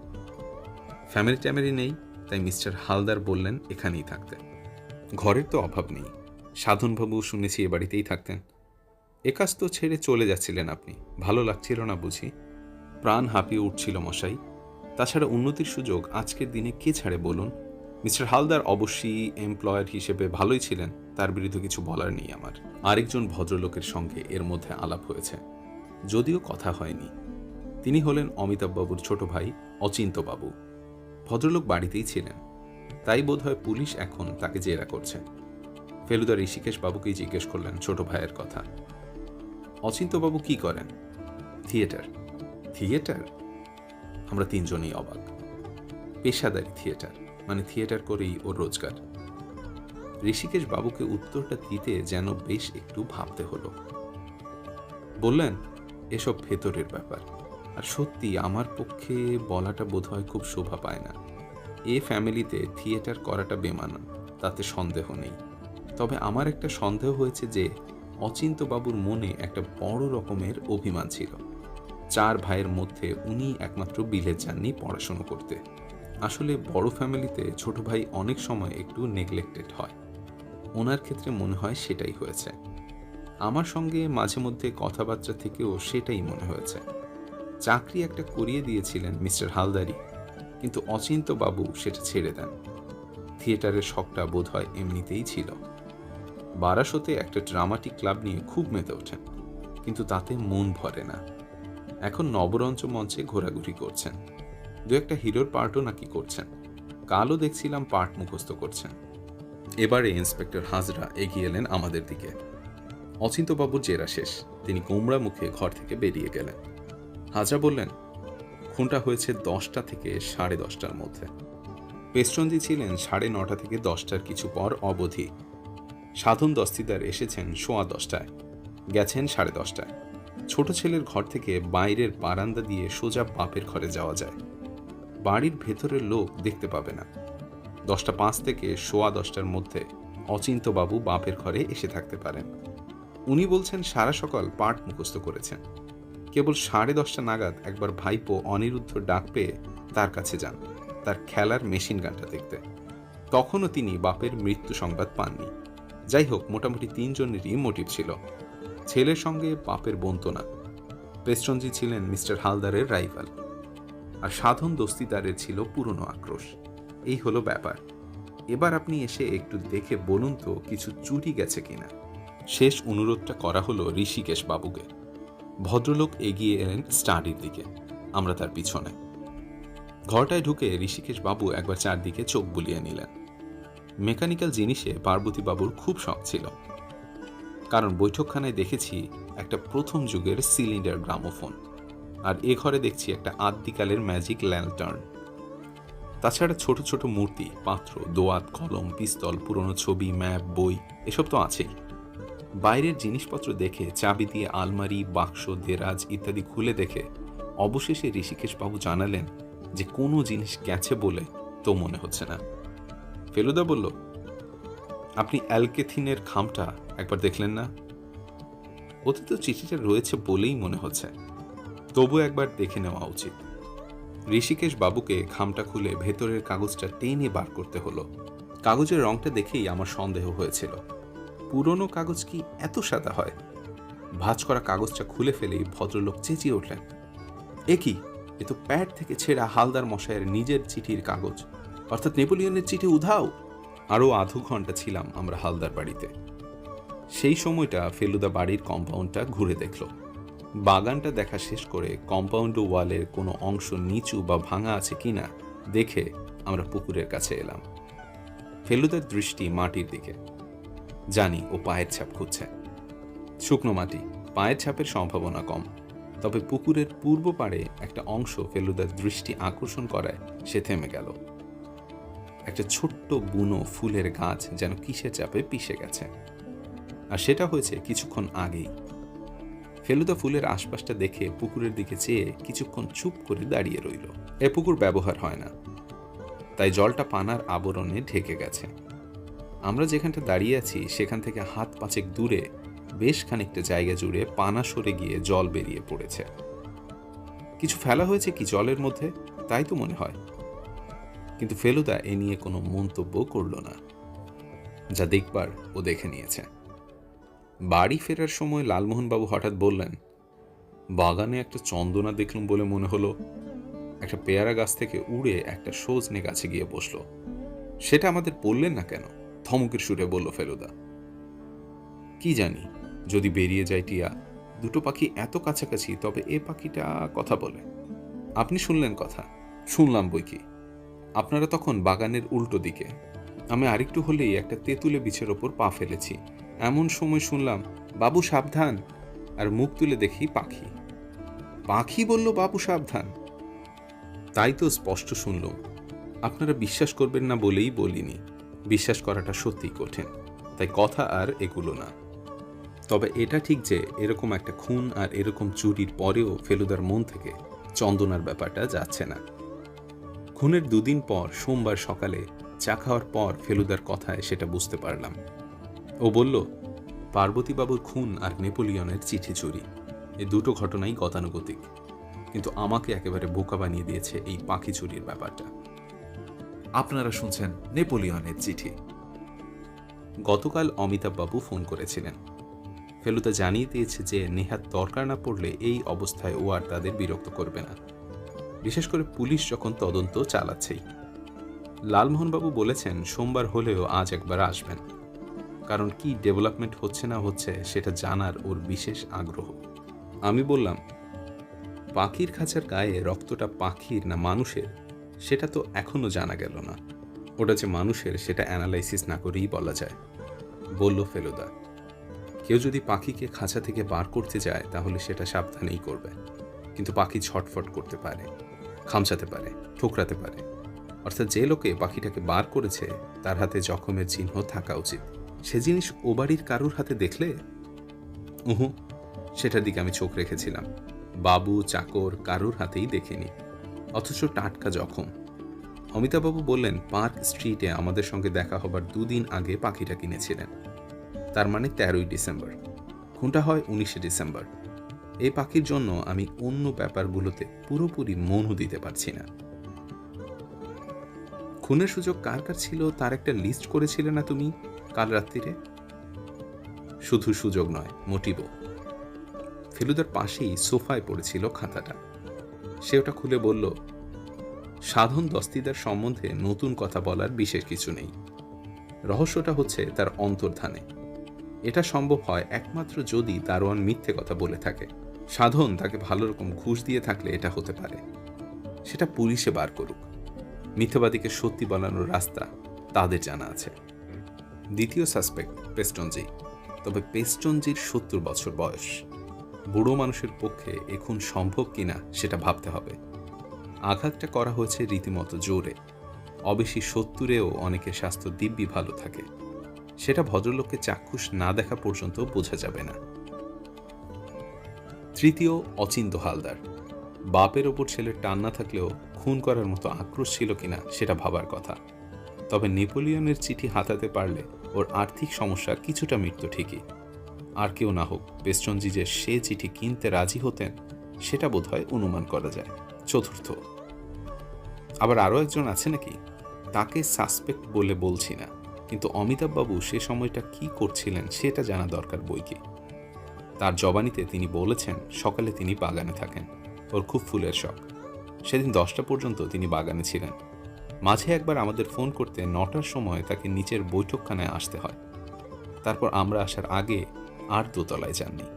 ফ্যামিলি ট্যামিলি নেই, তাই মিস্টার হালদার বললেন এখানেই থাকতে। ঘরের তো অভাব নেই। সাধনবাবু শুনেছি এ বাড়িতেই থাকতেন। এ কাজ তো ছেড়ে চলে যাচ্ছিলেন আপনি, ভালো লাগছিল না বুঝি? প্রাণ হাঁপিয়ে উঠছিল মশাই। তাছাড়া উন্নতির সুযোগ আজকের দিনে কে ছাড়ে বলুন? মিস্টার হালদার অবশ্যই এমপ্লয়ার হিসেবে ভালোই ছিলেন, তার বিরুদ্ধে কিছু বলার নেই আমার। আরেকজন ভদ্রলোকের সঙ্গে এর মধ্যে আলাপ হয়েছে, যদিও কথা হয়নি। তিনি হলেন অমিতাভবাবুর ছোট ভাই অচিন্ত্যবাবু। ভদ্রলোক বাড়িতেই ছিলেন, তাই বোধহয় পুলিশ এখন তাকে জেরা করছে। ফেলুদা ঋষিকেশ বাবুকেই জিজ্ঞেস করলেন ছোট ভাইয়ের কথা। অচিন্ত্যবাবু কি করেন? থিয়েটার। থিয়েটার? আমরা তিনজনেই অবাক। পেশাদারি থিয়েটার, মানে থিয়েটার করেই ওর রোজগার। ঋষিকেশ বাবুকে উত্তরটা দিতে যেন বেশ একটু ভাবতে হলো। বললেন, এসব ভেতরের ব্যাপার, আর সত্যি আমার পক্ষে বলাটা বোধহয় খুব শোভা পায় না। এ ফ্যামিলিতে থিয়েটার করাটা বেমানান, তাতে সন্দেহ নেই। তবে আমার একটা সন্দেহ হয়েছে যে অচিন্ত্যবাবুর মনে একটা বড় রকমের অভিমান ছিল। 4 ভাইয়ের মধ্যে উনি একমাত্র বিলেত যাননি পড়াশুনো করতে। আসলে বড় ফ্যামিলিতে ছোট ভাই অনেক সময় একটু নেগলেক্টেড হয়। ওনার ক্ষেত্রে মনে হয় সেটাই হয়েছে। আমার সঙ্গে মাঝে মধ্যে কথাবার্তা থেকেও সেটাই মনে হয়েছে। চাকরি একটা করিয়ে দিয়েছিলেন মিস্টার হালদারি, কিন্তু অচিন্ত্যবাবু সেটা ছেড়ে দেন। থিয়েটারের শখটা বোধহয় এমনিতেই ছিল। বারাসতে একটা ড্রামাটিক ক্লাব নিয়ে খুব মেতে ওঠেন, কিন্তু তাতে মন ভরে না। এখন নবরঞ্চ মঞ্চে ঘোরাঘুরি করছেন, 2-একটা হিরোর পার্টও নাকি করছেন। কালও দেখছিলাম পার্ট মুখস্থ করছেন। এবারে ইন্সপেক্টর হাজরা এগিয়ে এলেন আমাদের দিকে। অচিন্ত্যবাবুর জেরা শেষ, তিনি গোমড়া মুখে ঘর থেকে বেরিয়ে গেলেন। হাজরা বললেন, খুনটা হয়েছে 10টা থেকে 10:30টার মধ্যে। পেস্টনজি ছিলেন 9:30 থেকে 10টার কিছু পর অবধি। সাধন দস্তিদার এসেছেন 10:15টায়, গেছেন 10:30টায়। ছোট ছেলের ঘর থেকে বাইরের বারান্দা দিয়ে সোজা বাপের ঘরে যাওয়া যায়। বাড়ির ভেতরের লোক দেখতে পাবে না। 10:05 থেকে 10:15টার মধ্যে অচিন্ত্যবাবু বাপের ঘরে এসে থাকতে পারেন। উনি বলছেন সারা সকাল পাঠ মুখস্থ করেছেন। কেবল 10:30 নাগাদ একবার ভাইপো অনিরুদ্ধ ডাক পেয়ে তার কাছে যান, তার খেলার মেশিন গানটা দেখতে। তখনও তিনি বাপের মৃত্যু সংবাদ পাননি। যাই হোক, মোটামুটি 3 জনেরই মোটিভ ছিল। ছেলের সঙ্গে বাপের বনতো না। পেস্টনজি ছিলেন মিস্টার হালদারের রাইভাল, আর সাধন দস্তিদারের ছিল পুরনো আক্রোশ। এই হলো ব্যাপার। এবার আপনি এসে একটু দেখে বলুন তো কিছু চুরি গেছে কিনা। শেষ অনুরোধটা করা হলো ঋষিকেশ বাবুকে। ভদ্রলোক এগিয়ে এলেন স্টাডির দিকে, আমরা তার পিছনে। ঘরটায় ঢুকে ঋষিকেশ বাবু একবার চারদিকে চোখ বুলিয়ে নিলেন। মেকানিক্যাল জিনিসে পার্বতী বাবুর খুব শখ ছিল, কারণ বৈঠকখানায় দেখেছি একটা প্রথম যুগের সিলিন্ডার গ্রামোফোন, আর এ ঘরে দেখছি একটা আদ্যিকালের ম্যাজিক ল্যান্টার্ন। তাছাড়া ছোট ছোট মূর্তি, পাত্র, দোয়াত, কলম, পিস্তল, পুরনো ছবি, ম্যাপ, বই এসব তো আছেই। বাইরের জিনিসপত্র দেখে চাবি দিয়ে আলমারি, বাক্স, দেরাজ ইত্যাদি খুলে দেখে অবশেষে ঋষিকেশ বাবু জানালেন যে কোনো জিনিস গেছে বলে তো মনে হচ্ছে না। ফেলুদা বলল, আপনি অ্যালকেথিনের খামটা একবার দেখলেন না? ওতে তো চিঠিটা রয়েছে বলেই মনে হচ্ছে, তবু একবার দেখে নেওয়া উচিত। ঋষিকেশ বাবুকে খামটা খুলে ভেতরের কাগজটা টেনে বার করতে হলো। কাগজের রংটা দেখেই আমার সন্দেহ হয়েছিল, পুরনো কাগজ কি এত সাদা হয়? ভাঁজ করা কাগজটা খুলে ফেলেই ভদ্রলোক চেঁচিয়ে উঠলেন, এ কি, এ তো প্যাড থেকে ছেঁড়া হালদার মশাইয়ের নিজের চিঠির কাগজ, অর্থাৎ নেপোলিয়নের চিঠি উধাও। আরও আধ ঘন্টা ছিলাম আমরা হালদার বাড়িতে। সেই সময়টা ফেলুদা বাড়ির কম্পাউন্ডটা ঘুরে দেখল। বাগানটা দেখা শেষ করে কম্পাউন্ড ওয়ালের কোনো অংশ নিচু বা ভাঙা আছে কিনা দেখে আমরা পুকুরের কাছে এলাম। ফেলুদার দৃষ্টি মাটির দিকে। জানি ও পায়ের ছাপ খুঁজছে। শুকনো মাটি, পায়ের ছাপের সম্ভাবনা কম, তবে পুকুরের পূর্ব পাড়ে একটা অংশ ফেলুদার দৃষ্টি আকর্ষণ করায় সে থেমে গেল। একটা ছোট্ট বুনো ফুলের গাছ যেন কিসের চাপে পিষে গেছে, আর সেটা হয়েছে কিছুক্ষণ আগেই। ফেলুদা ফুলের আশপাশটা দেখে পুকুরের দিকে চেয়ে কিছুক্ষণ চুপ করে দাঁড়িয়ে রইল। এ পুকুর ব্যবহার হয় না, তাই জলটা পানার আবরণে ঢেকে গেছে। আমরা যেখানটা দাঁড়িয়ে আছি সেখান থেকে হাত 5 দূরে বেশ খানিকটা জায়গা জুড়ে পানা সরে গিয়ে জল বেরিয়ে পড়েছে। কিছু ফেলা হয়েছে কি জলের মধ্যে, তাই তো মনে হয়। কিন্তু ফেলুদা এ নিয়ে কোনো মন্তব্য করল না। যা দেখবার ও দেখে নিয়েছে। বাড়ি ফেরার সময় লালমোহনবাবু হঠাৎ বললেন, বাগানে একটা চন্দনা দেখলুম বলে মনে হলো। একটা পেয়ারা গাছ থেকে উড়ে একটা সজনে গাছে গিয়ে বসল। সেটা আমাদের বললেন না কেন? ধমকের সুরে বলল ফেলুদা। কি জানি, যদি বেরিয়ে যায় টিয়া। দুটো পাখি এত কাছাকাছি, তবে এ পাখিটা কথা বলে। আপনি শুনলেন কথা? শুনলাম বই কি। আপনারা তখন বাগানের উল্টো দিকে। আমি আরেকটু হলেই একটা তেঁতুলে বিছের ওপর পা ফেলেছি। এমন সময় শুনলাম, বাবু সাবধান। আর মুখ তুলে দেখি পাখি। পাখি বলল বাবু সাবধান। তাই তো স্পষ্ট শুনলাম। আপনারা বিশ্বাস করবেন না বলেই বলিনি। বিশ্বাস করাটা সত্যিই কঠিন, তাই কথা আর এগুলো না। তবে এটা ঠিক যে এরকম একটা খুন আর এরকম চুরির পরেও ফেলুদার মন থেকে চন্দনার ব্যাপারটা যাচ্ছে না। খুনের দুদিন পর সোমবার সকালে চা খাওয়ার পর ফেলুদার কথায় সেটা বুঝতে পারলাম। ও বলল, পার্বতীবাবুর খুন আর নেপোলিয়নের চিঠি চুরি, এ দুটো ঘটনাই গতানুগতিক, কিন্তু আমাকে একেবারে বোকা বানিয়ে দিয়েছে এই পাখি চুরির ব্যাপারটা। আপনারা শুনছেন নেপোলিয়নের চিঠি। গতকাল অমিতাভবাবু ফোন করেছিলেন। ফেলুদা জানিয়ে দিয়েছে যে নেহাত দরকার না পড়লে এই অবস্থায় ও আর তাদের বিরক্ত করবে না, বিশেষ করে পুলিশ যখন তদন্ত চালাচ্ছেই। লালমোহনবাবু বলেছেন সোমবার হলেও আজ একবার আসবেন, কারণ কি ডেভেলপমেন্ট হচ্ছে না হচ্ছে সেটা জানার ওর বিশেষ আগ্রহ। আমি বললাম, পাখির খাঁচার গায়ে রক্তটা পাখির না মানুষের সেটা তো এখনো জানা গেল না। ওটা যে মানুষের সেটা অ্যানালাইসিস না করেই বলা যায়, বলল ফেলুদা। কেউ যদি পাখিকে খাঁচা থেকে বার করতে যায় তাহলে সেটা সাবধানেই করবে, কিন্তু পাখি ছটফট করতে পারে, খামচাতে পারে, ঠোকরাতে পারে। অর্থাৎ যে লোকে পাখিটাকে বার করেছে তার হাতে জখমের চিহ্ন থাকা উচিত। সে জিনিস ও বাড়ির কারুর হাতে দেখলে? উহু, সেটার দিকে আমি চোখ রেখেছিলাম। বাবু, চাকর কারুর হাতেই দেখিনি, অথচ টাটকা জখম। অমিতাভবাবু বললেন, পার্ক স্ট্রিটে আমাদের সঙ্গে দেখা হবার দুদিন আগে পাখিটা কিনেছিলেন। তার মানে 13ই ডিসেম্বর। খুনটা হয় 19শে ডিসেম্বর। এই পাখির জন্য আমি অন্য ব্যাপারগুলোতে পুরোপুরি মনও দিতে পারছি না। খুনের সুযোগ কার কার ছিল তার একটা লিস্ট করেছিলে না তুমি কাল রাত্রিরে? শুধু সুযোগ নয়, মোটিভও। ফেলুদার পাশেই সোফায় পড়েছিল খাতাটা। সে ওটা খুলে বলল, সাধন দস্তিদার সম্বন্ধে নতুন কথা বলার বিশেষ কিছু নেই। রহস্যটা হচ্ছে তার অন্তর্ধানে। এটা সম্ভব হয় একমাত্র যদি দারোয়ান মিথ্যে কথা বলে থাকে। সাধন তাকে ভালো রকম ঘুষ দিয়ে থাকলে এটা হতে পারে। সেটা পুলিশে বার করুক। মিথ্যাবাদীকে সত্যি বলানোর রাস্তা তাদের জানা আছে। দ্বিতীয় সাসপেক্ট পেস্টনজি। তবে পেস্টনজির 70 বছর বয়স। বুড়ো মানুষের পক্ষে এখন সম্ভব কিনা সেটা ভাবতে হবে। আঘাতটা করা হয়েছে রীতিমতো জোরে। অবেশি 70-এও অনেকের স্বাস্থ্য দিব্যি ভালো থাকে। সেটা ভদ্রলোককে চাক্ষুষ না দেখা পর্যন্ত বোঝা যাবে না। তৃতীয় অচিন্ত্য হালদার। বাপের ওপর ছেলের টান না থাকলেও খুন করার মতো আক্রোশ ছিল কিনা সেটা ভাবার কথা। তবে নেপোলিয়নের চিঠি হাতাতে পারলে ওর আর্থিক সমস্যার কিছুটা মৃত্যু ঠিকই। আর কেউ না হোক পেস্টনজি যে সে চিঠি কিনতে রাজি হতেন সেটা বোধহয় অনুমান করা যায়। চতুর্থ, আবার আরও একজন আছে নাকি? তাকে সাসপেক্ট বলে বলছি না, কিন্তু অমিতাভবাবু সে সময়টা কি করছিলেন সেটা জানা দরকার বইকি। তার জবানিতে তিনি বলেছেন সকালে তিনি বাগানে থাকেন, ওর খুব ফুলের শখ। সেদিন 10টা পর্যন্ত তিনি বাগানে ছিলেন। মাঝে একবার আমাদের ফোন করতে 9টার সময় তাকে নিচের বৈঠকখানায় আসতে হয়। তারপর আমরা আসার আগে আর দোতলায় যাননি।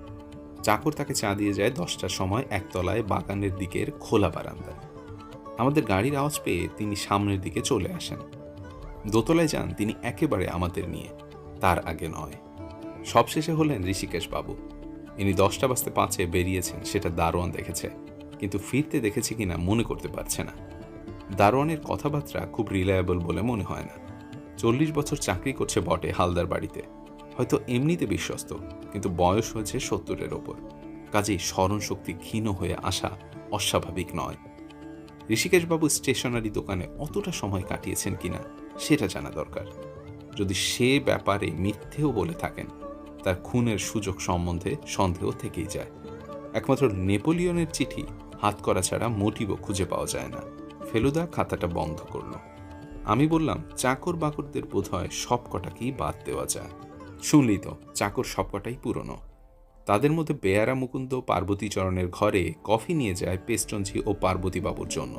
চাকর তাকে চা দিয়ে যায় 10টার সময় একতলায় বাগানের দিকের খোলা বারান্দায়। আমাদের গাড়ির আওয়াজ পেয়ে তিনি সামনের দিকে চলে আসেন। দোতলায় যান তিনি একেবারে আমাদের নিয়ে, তার আগে নয়। সবশেষে হলেন ঋষিকেশ বাবু। ইনি 10টা বাজতে 5-এ বেরিয়েছেন সেটা দারোয়ান দেখেছে, কিন্তু ফিরতে দেখেছে কিনা মনে করতে পারছে না। দারোয়ানের কথাবার্তা খুব রিলায়েবল বলে মনে হয় না। 40 বছর চাকরি করছে বটে হালদার বাড়িতে, হয়তো এমনিতে বিশ্বস্ত, কিন্তু বয়স হয়েছে 70-এর ওপর। কাজেই স্মরণশক্তি ক্ষীণ হয়ে আসা অস্বাভাবিক নয়। ঋষিকেশবাবু স্টেশনারি দোকানে অতটা সময় কাটিয়েছেন কিনা সেটা জানা দরকার। যদি সে ব্যাপারে মিথ্যেও বলে থাকেন তার খুনের সুযোগ সম্বন্ধে সন্দেহ থেকেই যায়। একমাত্র নেপোলিয়নের চিঠি হাত করা ছাড়া মোটিভও খুঁজে পাওয়া যায় না। ফেলুদা খাতাটা বন্ধ করল। আমি বললাম, চাকর বাকরদের বোধ হয় সব কটাকেই বাদ দেওয়া যায়। শুনলি তো, চাকর সব কটাই পুরনো। তাদের মধ্যে বেয়ারা মুকুন্দ পার্বতীচরণের ঘরে কফি নিয়ে যায় পেস্টনজি ও পার্বতীবাবুর জন্য।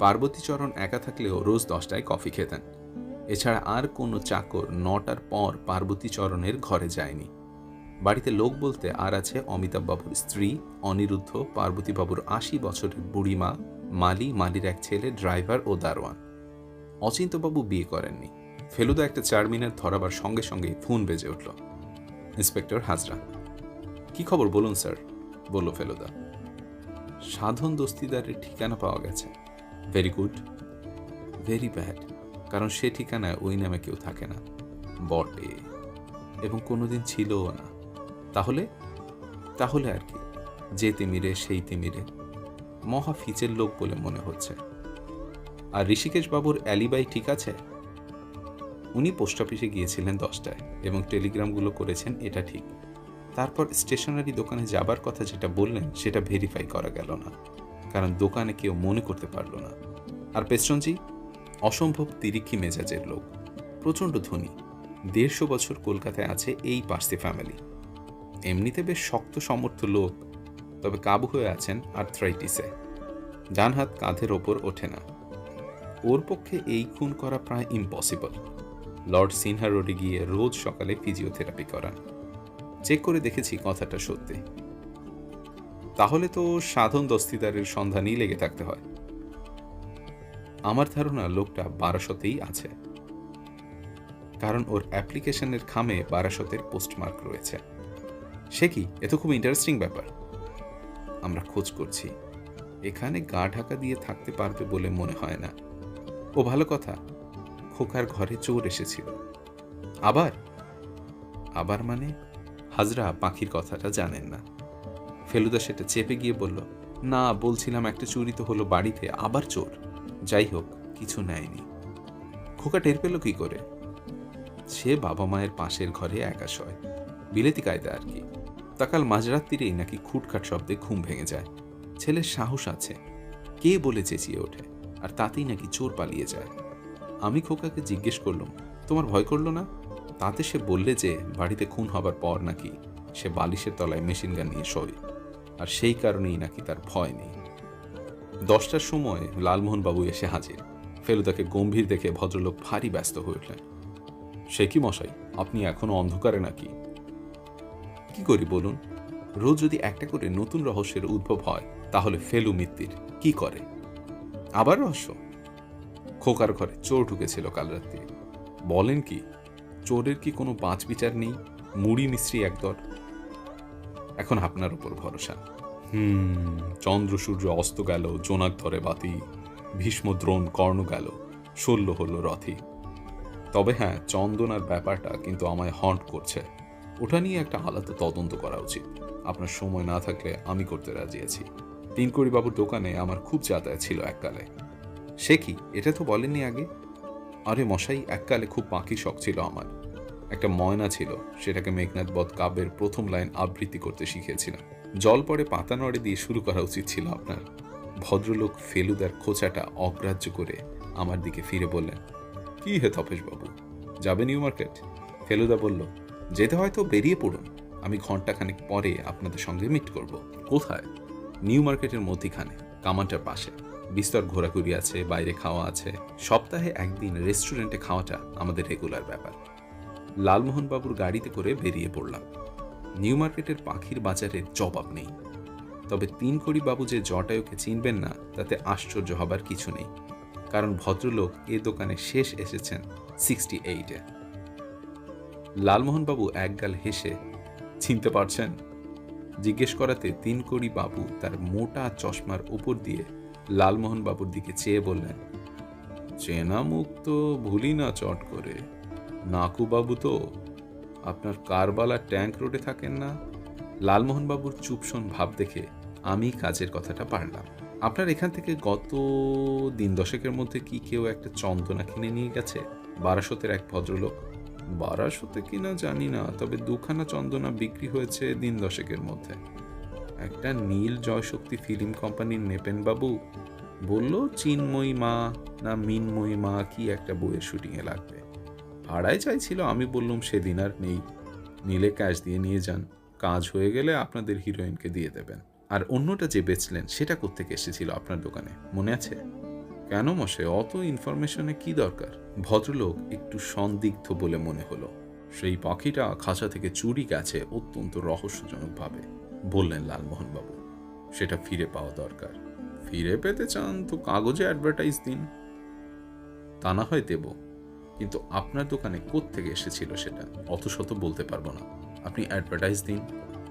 পার্বতীচরণ একা থাকলেও রোজ 10টায় কফি খেতেন। এছাড়া আর কোনো চাকর 9টার পর পার্বতীচরণের ঘরে যায়নি। বাড়িতে লোক বলতে আর আছে অমিতাভবাবুর স্ত্রী অনিরুদ্ধ, পার্বতীবাবুর 80 বছরের বুড়িমা, মালির এক ছেলে ড্রাইভার ও দারোয়ান। অচিন্তবাবু বিয়ে করেননি। ফেলুদা একটা 4 মিনিট ধরাবার সঙ্গে সঙ্গে ফোন বেজে উঠল। ইন্সপেক্টর হাজরা। কি খবর বলুন স্যার, বলল ফেলুদা। সাধন দস্তিদারের ঠিকানা পাওয়া গেছে। Very good. ভেরি ব্যাড, কারণ সে ঠিকানায় ওই নামে কেউ থাকে না। বটে, এবং কোনোদিন ছিলও না। তাহলে তাহলে আর কি, যে তিমিরে সেই তিমিরে। মহা ফিচের লোক বলে মনে হচ্ছে। আর ঋষিকেশ বাবুর অ্যালিবাই ঠিক আছে? উনি পোস্ট অফিসে গিয়েছিলেন 10টায় এবং টেলিগ্রামগুলো করেছেন, এটা ঠিক। তারপর স্টেশনারি দোকানে যাবার কথা যেটা বললেন সেটা ভেরিফাই করা গেল না, কারণ দোকানে কেউ মনে করতে পারল না। আর পেস্টনজি অসম্ভব তিরিক্ষি মেজাজের লোক, প্রচণ্ড ধনী। 150 বছর কলকাতায় আছে এই পার্সি ফ্যামিলি। এমনিতে বেশ শক্ত সমর্থ লোক, তবে কাবু হয়ে আছেন আর্থ্রাইটিসে। ডান হাত কাঁধের ওপর ওঠে না। ওর পক্ষে এই খুন করা প্রায় ইম্পসিবল। লর্ড সিনহা রোডে গিয়ে রোজ সকালে ফিজিওথেরাপি করান। চেক করে দেখেছি কথাটা সত্যি। তাহলে তো সাধন দস্তিদারের সন্ধানই লেগে থাকতে হয়। আমার ধারণা লোকটা 1200তেই আছে, কারণ ওর অ্যাপ্লিকেশনের খামে 1200-এর পোস্টমার্ক রয়েছে। সে কি, এ তো খুব ইন্টারেস্টিং ব্যাপার। আমরা খোঁজ করছি। এখানে গা ঢাকা দিয়ে থাকতে পারবে বলে মনে হয় না। ও ভালো কথা, খোকার ঘরে চোর এসেছিল। আবার আবার মানে? হাজরা পাখির কথাটা জানেন না। ফেলুদা সেটা চেপে গিয়ে বলল, না, বলছিলাম একটা চুরি তো হলো বাড়িতে, আবার চোর। যাই হোক, কিছু নেয়নি। খোকা টের পেল কি করে? সে বাবা মায়ের পাশের ঘরে একা শয়, বিলেতি কায়দা আর কি। তা কাল মাঝরাত্রিরেই নাকি খুটখাট শব্দে ঘুম ভেঙে যায়। ছেলের সাহস আছে, কে বলে চেঁচিয়ে ওঠে, আর তাতেই নাকি চোর পালিয়ে যায়। আমি খোকাকে জিজ্ঞেস করলাম, তোমার ভয় করলো না? তাতে সে বললে যে বাড়িতে খুন হবার পর নাকি সে বালিশের তলায় মেশিন গান নিয়ে শোয়, আর সেই কারণেই নাকি তার ভয় নেই। 10টার সময় লালমোহনবাবু এসে হাজির। ফেলুদাকে গম্ভীর দেখে ভদ্রলোক ভারী ব্যস্ত হয়ে উঠলেন। সে কি মশাই, আপনি এখনো অন্ধকারে নাকি? কি করি বলুন? রোজ যদি একটা করে নতুন রহস্যের উদ্ভব হয়, তাহলে ফেলু মিত্তির কি করে? আবার রহস্য? খোকার ঘরে চোর ঢুকেছিল কাল রাত্রি। বলেন কি? চোরের কি কোনো বাঁচ বিচার নেই? মুড়ি মিস্ত্রি একদর। এখন আপনার উপর ভরসা। চন্দ্র সূর্য অস্ত গেল, জোনাক ধরে বাতি, ভীষ্ম দ্রোণ কর্ণ গেল, শল্য হল রথি। তবে হ্যাঁ, চন্দনার ব্যাপারটা কিন্তু আমায় হন্ট করছে। ওটা নিয়ে একটা আলাদা তদন্ত করা উচিত। আপনার সময় না থাকলে আমি করতে রাজি আছি। 3 বাবুর দোকানে আমার খুব যাতায়াত ছিল এককালে। সে কি, এটা তো বলেননি আগে? আরে মশাই, এককালে খুব পাখি শখ ছিল আমার। একটা ময়না ছিল, সেটাকে মেঘনাদ বধ কাব্যের প্রথম লাইন আবৃত্তি করতে শিখিয়েছিলাম। জল পড়ে পাতা নড়ে দিয়ে শুরু করা উচিত ছিল আপনার। ভদ্রলোক ফেলুদার খোঁচাটা অগ্রাহ্য করে আমার দিকে ফিরে বললেন, কি হে তপেশ বাবু, যাবে নিউ মার্কেট? ফেলুদা বলল, যেতে হয়তো বেরিয়ে পড়ুন, আমি ঘন্টাখানেক পরে আপনাদের সঙ্গে মিট করব। কোথায়? নিউ মার্কেটের মধ্যিখানে, কামানটার পাশে। বিস্তর ঘোরাঘুরি আছে, বাইরে খাওয়া আছে। সপ্তাহে একদিন রেস্টুরেন্টে খাওয়াটা আমাদের রেগুলার ব্যাপার। লালমোহনবাবুর গাড়িতে করে বেরিয়ে পড়লাম। নিউ মার্কেটের পাখির বাজারের জবাব নেই। তবে 3 বাবু যে জটায়ুকে চিনবেন না, তাতে আশ্চর্য হবার কিছু নেই, কারণ ভদ্রলোক এ দোকানে শেষ এসেছেন 68-এ। লালমোহনবাবু একগাল হেসে, চিনতে পারছেন? জিজ্ঞেস করাতে 3 বাবু তার মোটা চশমার উপর দিয়ে লালমোহনবাবুর দিকে চেয়ে বললেন, চেনা মুখ তো ভুলি না চট করে। নাকুবাবু তো আপনার কারবালা ট্যাঙ্ক রোডে থাকেন না? লালমোহনবাবুর চুপশন ভাব দেখে আমি কাজের কথাটা পারলাম। আপনার এখান থেকে গত 10 মধ্যে কি কেউ একটা চন্দনা কিনে নিয়ে গেছে? 1200-এর এক ভদ্রলোক। 1200-তে কিনা জানি না, তবে 2খানা চন্দনা বিক্রি হয়েছে 10 মধ্যে। একটা নীল জয়শক্তি ফিল্ম কোম্পানির নেপেন বাবু, বলল চিন্ময়ী মা না মিনময়ী মা কি একটা বইয়ের শুটিংয়ে লাগবে। ভাড়ায় চাইছিল, আমি বললাম সেদিন আর নেই, নিলে ক্যাশ দিয়ে নিয়ে যান, কাজ হয়ে গেলে আপনাদের হিরোইনকে দিয়ে দেবেন। আর অন্যটা যে বেচলেন সেটা কোত্থেকে এসেছিল আপনার দোকানে, মনে আছে? কেন মশাই, অত ইনফরমেশনে কি দরকার? ভদ্রলোক একটু সন্দিগ্ধ বলে মনে হলো। সেই পাখিটা খাঁচা থেকে চুরি গেছে অত্যন্ত রহস্যজনকভাবে, বললেন লালমোহনবাবু। সেটা ফিরে পাওয়া দরকার। ফিরে পেতে চান তো কাগজে অ্যাডভার্টাইজ দিন। তা না হয় দেব, কিন্তু আপনার দোকানে কোত্থেকে এসেছিল সেটা অত শত বলতে পারবো না। আপনি অ্যাডভার্টাইজ দিন।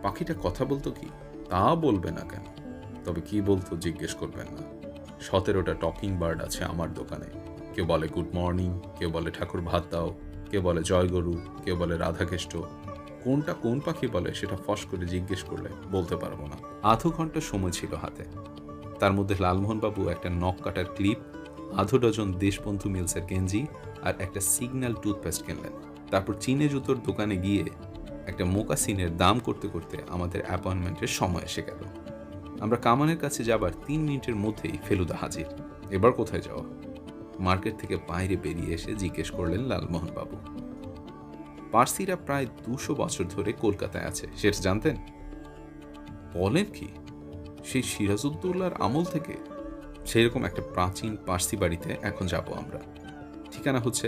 পাখিটা কথা বলতো কি? তা বলবে না কেন? তবে কি বলতো জিজ্ঞেস করবেন না। 17টা টকিং বার্ড আছে আমার দোকানে। কেউ বলে গুড মর্নিং, কেউ বলে ঠাকুর ভাত দাও, কেউ বলে জয় গরু, কেউ বলে রাধাকেষ্ট। কোনটা কোন পাখি বলে সেটা ফস করে জিজ্ঞেস করলে বলতে পারবো না। আধ ঘন্টা সময় ছিল হাতে। তার মধ্যে লালমোহনবাবু একটা নখ কাটার ক্লিপ, আধো ডজন দেশবন্ধু মিলসের গেঞ্জি আর একটা সিগন্যাল টুথপেস্ট কিনলেন। তারপর চীনে জুতোর দোকানে গিয়ে একটা মোকাসিনের দাম করতে করতে আমাদের অ্যাপয়েন্টমেন্টের সময় এসে গেল। আমরা কামানের কাছে যাবার 3 মিনিটের মধ্যেই ফেলুদা হাজির। এবার কোথায় যাওয়া? মার্কেট থেকে বাইরে বেরিয়ে এসে জিজ্ঞেস করলেন লালমোহনবাবু। পার্সিরা প্রায় 200 বছর ধরে কলকাতায় আছে, সেটা জানতেন? বলেন কি? সেই সিরাজউদ্দৌলার আমল থেকে? সেরকম একটা প্রাচীন পার্সি বাড়িতে এখন যাব আমরা। ঠিকানা হচ্ছে,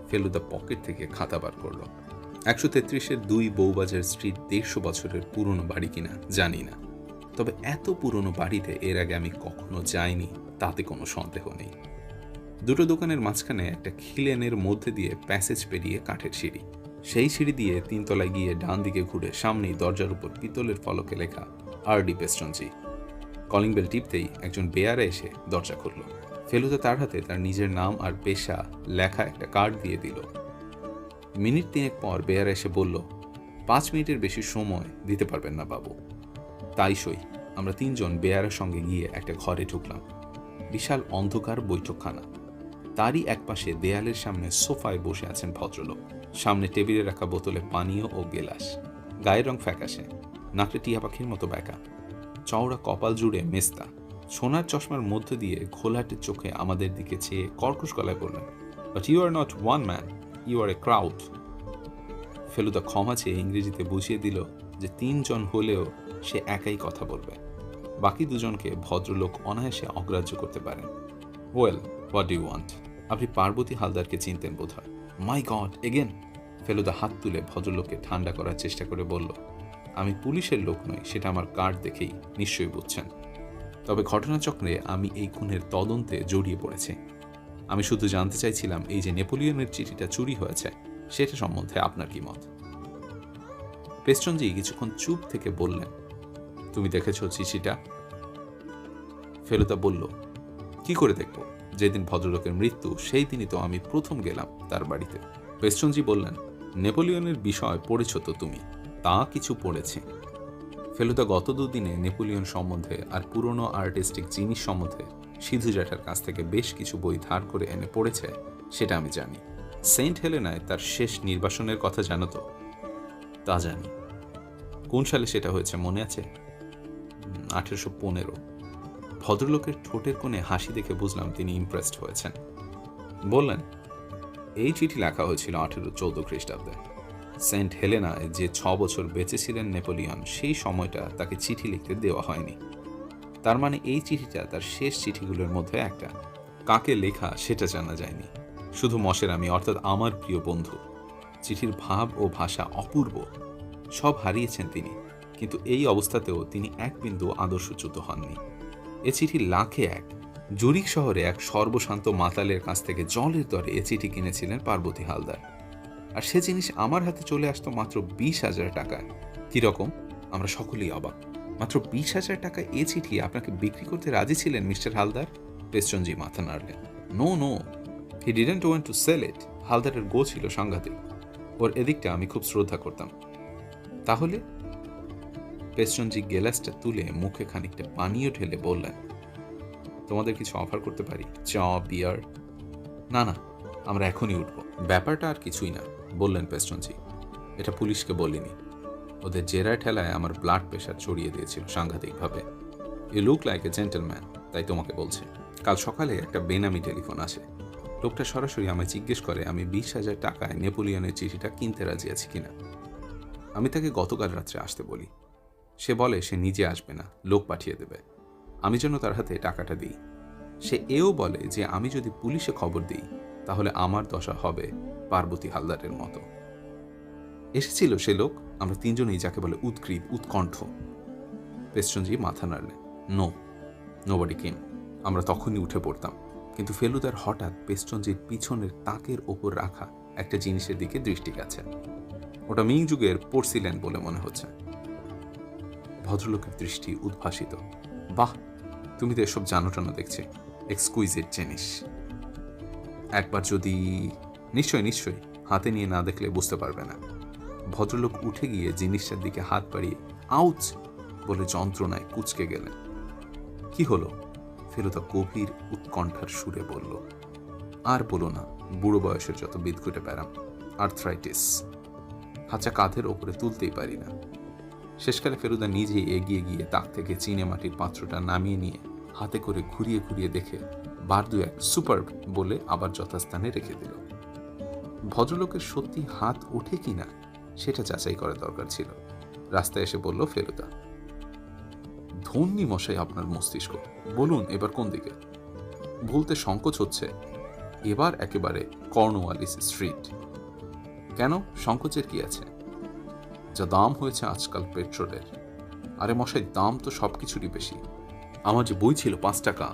ফেলুদা পকেট থেকে খাতা বার করল। 133-এর 2 বউবাজার স্ট্রিট 150 বছরের পুরনো বাড়ি কিনা জানি না, তবে এত পুরনো বাড়িতে এর আগে আমি কখনো যাইনি তাতে কোনো সন্দেহ নেই। দুটো দোকানের মাঝখানে একটা খিলেনের মধ্যে দিয়ে প্যাসেজ পেরিয়ে কাঠের সিঁড়ি। সেই সিঁড়ি দিয়ে 3 তলায় গিয়ে ডান দিকে ঘুরে সামনেই দরজার উপর পিতলের ফলকে লেখা আর.ডি. পেস্ট্রনজি। কলিং বেল টিপতেই একজন বেয়ারা এসে দরজা খুলল। ফেলুদা তার হাতে তার নিজের নাম আর পেশা লেখা একটা কার্ড দিয়ে দিল। মিনিট 3 পর বেয়ারা এসে বলল, 5 মিনিটের বেশি সময় দিতে পারবেন না বাবু। তাই সই। আমরা 3 জন বেয়ারার সঙ্গে গিয়ে একটা ঘরে ঢুকলাম। বিশাল অন্ধকার বৈঠকখানা। তারই একপাশে দেয়ালের সামনে সোফায় বসে আছেন ভদ্রলোক। সামনে টেবিলে রাখা বোতলে পানীয় ও গেলাস। গায়ের রং ফ্যাকাশে, নাকটা টিয়া পাখির মতো ব্যাকা, চওড়া কপাল জুড়ে মেস্তা। সোনার চশমার মধ্য দিয়ে ঘোলাটে চোখে আমাদের দিকে চেয়ে কর্কশ গলায় বললেন, but you are not one man, you are a crowd. Feluda ক্ষমা চেয়ে ইংরেজিতে বুঝিয়ে দিল যে 3 জন হলেও সে একাই কথা বলবে, বাকি 2 জনকে ভদ্রলোক অনায়াসে অগ্রাহ্য করতে পারেন। Well, what do you want? আপনি পার্বতী হালদারকে চিনতেন বোধহয়। মাই গড, এগেন! ফেলুদা হাত তুলে ভদ্রলোককে ঠান্ডা করার চেষ্টা করে বলল, আমি পুলিশের লোক নই, সেটা আমার কার্ড দেখেই নিশ্চয়ই বুঝছেন। তবে ঘটনাচক্রে আমি এই খুনের তদন্তে জড়িয়ে পড়েছি। আমি শুধু জানতে চাইছিলাম এই যে নেপোলিয়নের চিঠিটা চুরি হয়েছে সেটা সম্বন্ধে আপনার কি মত? পেস্ট্রনজি কিছুক্ষণ চুপ থেকে বললেন, তুমি দেখেছ চিঠিটা? ফেলুদা বলল, কি করে দেখব? যেদিন ভদ্রলোকের মৃত্যু সেই দিনই তো আমি প্রথম গেলাম তার বাড়িতে। পেস্ট্রনজি বললেন, নেপোলিয়নের বিষয় পড়েছ তো তুমি? তা কিছু পড়েছি। ফেলুদা গত 2 দিনে নেপোলিয়ন সম্বন্ধে আর পুরনো আর্টিস্টিক জিনিস সম্বন্ধে সিধু জ্যাঠার কাছ থেকে বেশ কিছু বই ধার করে এনে পড়েছে, সেটা আমি জানি। সেন্ট হেলেনায় তার শেষ নির্বাসনের কথা জানো তো? তা জানি। কোন সালে সেটা হয়েছে মনে আছে? 1815। ভদ্রলোকের ঠোঁটের কোণে হাসি দেখে বুঝলাম তিনি ইমপ্রেসড হয়েছেন। বললেন, এই চিঠি লেখা হয়েছিল 1814 খ্রিস্টাব্দে। সেন্ট হেলেনায় যে 6 বছর বেঁচে ছিলেন নেপোলিয়ন, সেই সময়টা তাকে চিঠি লিখতে দেওয়া হয়নি। তার মানে এই চিঠিটা তার শেষ চিঠিগুলোর মধ্যে একটা। কাকে লেখা সেটা জানা যায়নি, শুধু মশেরামি, অর্থাৎ আমার প্রিয় বন্ধু। চিঠির ভাব ও ভাষা অপূর্ব। সব হারিয়েছেন তিনি, কিন্তু এই অবস্থাতেও তিনি এক বিন্দু আদর্শচ্যুত হননি। এ চিঠি লাখে এক। জুরিক শহরে এক সর্বশান্ত মাতালের কাছ থেকে জলের দরে এ চিঠি কিনেছিলেন পার্বতী হালদার, আর সে জিনিস আমার হাতে চলে আসতো মাত্র 20,000 টাকায়। কিরকম? আমরা সকলেই অবাক। মাত্র 20,000 টাকায় এ চিঠি আপনাকে বিক্রি করতে রাজি ছিলেন মিস্টার হালদার? পেস্ট্রনজি মাথা নাড়লেন। No no, he didn't want to sell it. হালদারের গো ছিল সাংঘাতিক। ওর এদিকটা আমি খুব শ্রদ্ধা করতাম। তাহলে? পেস্ট্রনজি গেলাসটা তুলে মুখে খানিকটা পানীয় ঢেলে বললেন, তোমাদের কিছু অফার করতে পারি? চা, বিয়ার? না না, আমরা এখনই উঠব। ব্যাপারটা আর কিছুই না, বললেন পেস্ট্রনজি। এটা পুলিশকে বলিনি। ওদের জেরায় ঠেলায় আমার ব্লাড প্রেশার চড়িয়ে দিয়েছিল সাংঘাতিকভাবে। You look like a gentleman, তাই তোমাকে বলছি। কাল সকালে একটা বেনামি টেলিফোন আসে। লোকটা সরাসরি আমায় জিজ্ঞেস করে আমি 20,000 টাকায় নেপোলিয়নের চিঠিটা কিনতে রাজি আছি কিনা। আমি তাকে গতকাল রাত্রে আসতে বলি। সে বলে সে নিজে আসবে না, লোক পাঠিয়ে দেবে, আমি যেন তার হাতে টাকাটা দিই। সে এও বলে যে আমি যদি পুলিশে খবর দিই তাহলে আমার দশা হবে পার্বতী হালদারের মতো। এসেছিল সে লোক, আমরা তিনজনেই যাকে বলে উৎকৃত উৎকণ্ঠ। পেস্টনজি মাথা নাড়লে, নোবডি কেম। আমরা তখনই উঠে পড়তাম, কিন্তু ফেলুদার হঠাৎ পেস্টনজির পিছনের তাকের ওপর রাখা একটা জিনিসের দিকে দৃষ্টি গেছে। ওটা মিং যুগের পোর্সিলেন বলে মনে হচ্ছে। ভদ্রলোকের দৃষ্টি উদ্ভাসিত। বাহ, তুমি তো এসব জানো টানো দেখছি, এক্সকুইজিট জিনিস। একবার যদি নিশ্চয়ই হাতে নিয়ে না দেখলে বুঝতে পারবে না। ভদ্রলোক উঠে গিয়ে জিনিসটার দিকে হাত বাড়িয়ে আউচ বলে যন্ত্রণায় কুঁচকে গেলেন। কি হলো? ফেলুদা গভীর উৎকণ্ঠার সুরে বলল, আর বলো না, বুড়ো বয়সের যত বিদঘুটে ব্যারাম, আর্থ্রাইটিস। হাঁচা কাঁধের ওপরে তুলতেই পারি না। শেষকালে ফেলুদা নিজেই এগিয়ে গিয়ে তাক থেকে চিনে মাটির পাত্রটা নামিয়ে নিয়ে হাতে করে ঘুরিয়ে ঘুরিয়ে দেখে বার দু এক সুপারব বলে আবার যথাস্থানে রেখে দিল। ভদ্রলোকের সত্যি হাত ওঠে কিনা সেটা যাচাই করা দরকার ছিল। রাস্তায় এসে বলল ফেলুদা, ধন্যি মশাই আপনার মস্তিষ্ক, বলুন এবার কোন দিকে? বলতে সংকোচ হচ্ছে। এবার একেবারে কর্নওয়ালিস স্ট্রিট। কেন, সংকোচের কি আছে? যা দাম হয়েছে আজকাল পেট্রোলের। আরে মশাই, দাম তো সবকিছুরই বেশি। আমার যে বই ছিল 5 টাকা,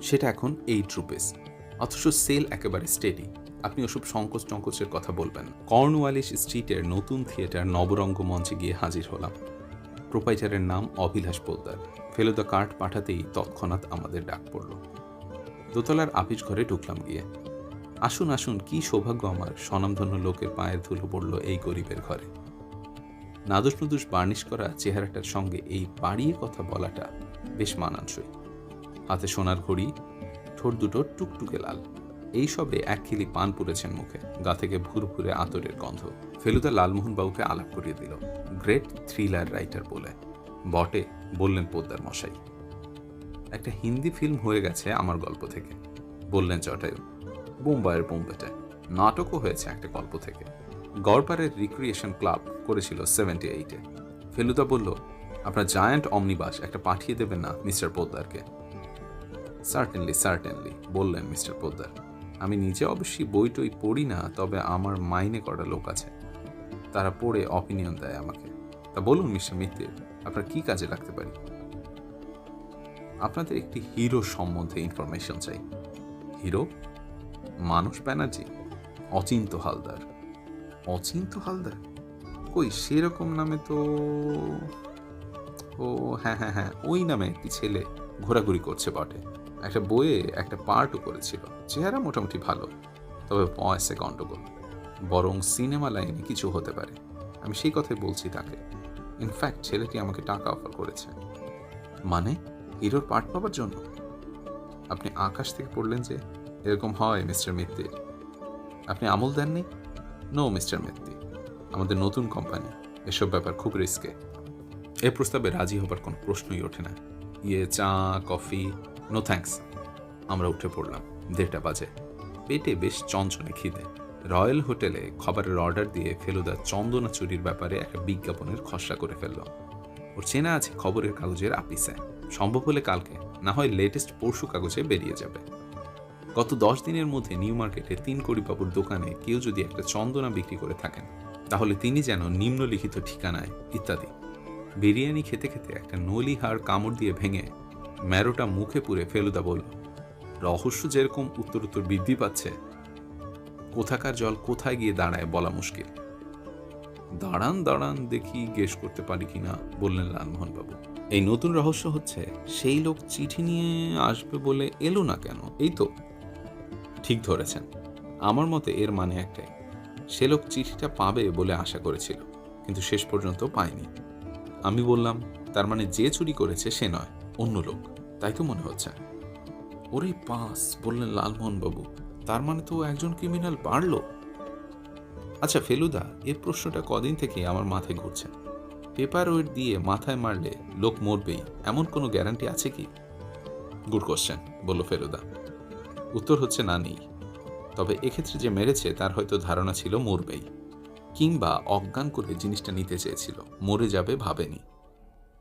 সেটা এখন 8 রুপিস, অথচ সেল একেবারে স্টেডি। আপনি ওসব সংকোচ টঙ্কোচের কথা বলবেন। কর্নওয়ালিস স্ট্রিটের নতুন থিয়েটার নবরঙ্গ মঞ্চে গিয়ে হাজির হলাম। প্রোপাইটারের নাম অভিলাষ পোদ্দার। ফেলুদা কার্ড পাঠাতেই তৎক্ষণাৎ আমাদের ডাক পড়ল। দোতলার আপিস ঘরে ঢুকলাম গিয়ে। আসুন আসুন, কি সৌভাগ্য আমার, স্বনামধন্য লোকের পায়ের ধুলো পড়ল এই গরিবের ঘরে। নাদুস নুদুস বার্নিশ করা চেহারাটার সঙ্গে এই বাড়িয়ে কথা বলাটা বেশ মানানসই। হাতে সোনার ঘড়ি, ঠোঁট দুটো টুকটুকে লাল। এইসবে এক খিলি পান পুড়েছেন মুখে, গা থেকে ভুরভুরে আতরের গন্ধ। ফেলুদা লালমোহন বাবুকে আলাপ করিয়ে দিল, গ্রেট থ্রিলার রাইটার বলে। বটে, বললেন পোদ্দার মশাই। একটা হিন্দি ফিল্ম হয়ে গেছে আমার গল্প থেকে, বললেন জটায়ু। বোম্বাইয়ের বোম্বেতে নাটকও হয়েছে একটা গল্প থেকে। গড়পাড়ের রিক্রিয়েশন ক্লাব করেছিল 78-এ। ফেলুদা বলল, আপনার জায়ান্ট অমনিবাস একটা পাঠিয়ে দেবেন না মিস্টার পোদ্দারকে? সার্টেনলি বললেন মিস্টার পোদ্দার। আমি নিজে অবশ্যই বই টই পড়ি না, তবে আমার মাইনে করা লোক আছে, তারা পড়ে অপিনিয়ন দেয় আমাকে। তা বলুন মিস্টার মিত্তির, আপনার কি কাজে লাগতে পারি? আপনাদের একটি হিরো সম্বন্ধে ইনফরমেশন চাই। হিরো? মানস ব্যানার্জি? অচিন্ত হালদার? অচিন্ত হালদার? কই, সেরকম নামে তো। ও হ্যাঁ, ওই নামে একটি ছেলে ঘোরাঘুরি করছে বটে। একটা বইয়ে একটা পার্টও করেছিল। চেহারা মোটামুটি ভালো, তবে পয়সে গন্ডগোল। বরং সিনেমা লাইনে কিছু হতে পারে, আমি সেই কথাই বলছি তাকে। ইনফ্যাক্ট ছেলেটি আমাকে টাকা অফার করেছে। মানে, হিরোর পার্ট পাওয়ার জন্য? আপনি আকাশ থেকে পড়লেন যে? এরকম হয় মিস্টার মিত্তির? আপনি আমল দেননি? নো মিস্টার মিত্তি, আমাদের নতুন কোম্পানি, এসব ব্যাপার খুব রিস্কে। এ প্রস্তাবে রাজি হবার কোনো প্রশ্নই ওঠে না। চা কফি? No thanks. আমরা উঠে পড়লাম। 1:30 বাজে। পেটে বেশ চঞ্চনে খিদে। রয়্যাল হোটেলে খাবারের অর্ডার দিয়ে ফেলুদা চন্দনা চুরির ব্যাপারে একটা বিজ্ঞাপনের খসড়া করে ফেলল। ওর চেনা আছে খবরের কাগজের আপিসে। সম্ভব হলে কালকে, না হয় লেটেস্ট পরশু কাগজে বেরিয়ে যাবে। গত 10 দিনের মধ্যে নিউ মার্কেটে 3 কড়িবাবুর দোকানে কেউ যদি একটা চন্দনা বিক্রি করে থাকেন, তাহলে তিনি যেন নিম্নলিখিত ঠিকানায় ইত্যাদি। বিরিয়ানি খেতে খেতে একটা নলি হাড় কামড় দিয়ে ভেঙে ম্যারোটা মুখে পুরে ফেলুদা বলল, রহস্য যেরকম উত্তর বৃদ্ধি পাচ্ছে, কোথাকার জল কোথায় গিয়ে দাঁড়ায় বলা মুশকিল। দাঁড়ান দেখি গেস করতে পারি কিনা, বললেন লালমোহন বাবু। এই নতুন রহস্য হচ্ছে, সেই লোক চিঠি নিয়ে আসবে বলে এলো না কেন? এই তো ঠিক ধরেছেন। আমার মতে এর মানে একটাই, সে লোক চিঠিটা পাবে বলে আশা করেছিল, কিন্তু শেষ পর্যন্ত পায়নি। আমি বললাম, তার মানে যে চুরি করেছে সে নয়, অন্য লোক, তাই তো মনে হচ্ছে। ওরে পাস, বললেন লালমোহন বাবু, তার মানে তো একজন ক্রিমিনাল বাড়ল। আচ্ছা ফেলুদা, এ প্রশ্নটা কদিন থেকে আমার মাথায় ঘুরছে। পেপার ওয়েট দিয়ে মাথায় মারলে লোক মরবেই, এমন কোনো গ্যারান্টি আছে কি? গুড কোশ্চেন, বলল ফেলুদা। উত্তর হচ্ছে না, নেই। তবে এক্ষেত্রে যে মেরেছে তার হয়তো ধারণা ছিল মরবেই, কিংবা অজ্ঞান করে জিনিসটা নিতে চেয়েছিল, মরে যাবে ভাবেনি।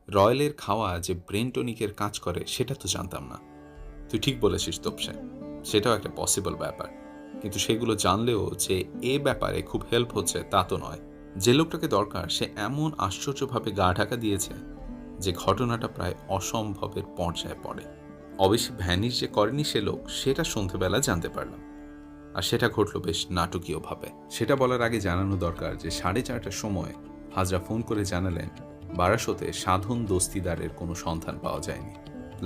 রয়্যালের খাওয়া যে ব্রেন টনিকের কাজ করে সেটা তো জানতাম না। তুই ঠিক বলেছিস তোপসে, সেটাও একটা পসিবল ব্যাপার, কিন্তু সেগুলো জানলেও যে এ ব্যাপারে খুব হেল্প হচ্ছে তা তো নয়। যে লোকটাকে দরকার সে এমন আশ্চর্যভাবে গা ঢাকা দিয়েছে যে ঘটনাটা প্রায় অসম্ভবের পর্যায়ে পড়ে। অবশ্যই ভ্যানিশ যে করেনি সে লোক, সেটা সন্ধেবেলা জানতে পারলাম, আর সেটা ঘটল বেশ নাটকীয়ভাবে। সেটা বলার আগে জানানো দরকার যে 4:30টার সময় হাজরা ফোন করে জানালেন বারাসতে সাধন দস্তিদারের কোনো সন্ধান পাওয়া যায়নি।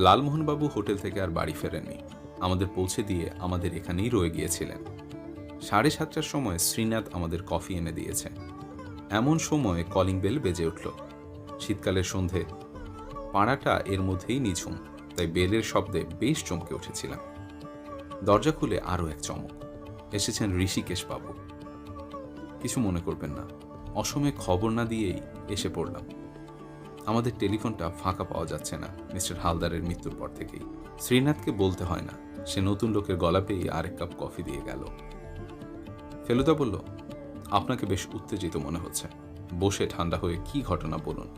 লালমোহনবাবু হোটেল থেকে আর বাড়ি ফেরেননি, আমাদের পৌঁছে দিয়ে আমাদের এখানেই রয়ে গিয়েছিলেন। 7:30টার সময় শ্রীনাথ আমাদের কফি এনে দিয়েছে। এমন সময় কলিং বেল বেজে উঠল। শীতকালের সন্ধে, পাড়াটা এর মধ্যেই নিঝুম, তাই বেলের শব্দে বেশ চমকে উঠেছিলাম। দরজা খুলে আরও এক চমক, এসেছেন ঋষিকেশ বাবু। কিছু মনে করবেন না, অসময়ে খবর না দিয়েই এসে পড়লাম। আমাদের টেলিফোনটা ফাঁকা পাওয়া যাচ্ছে না মিস্টার হালদারের মৃত্যুর পর থেকেই। শ্রীনাথকে বলতে হয় না, সে নতুন লোকের গলা পেয়ে আরেক কাপ কফি দিয়ে গেল। ফেলুদা বলল, আপনাকে বেশ উত্তেজিত মনে হচ্ছে, বসে ঠান্ডা হয়ে কি ঘটনা বলুন।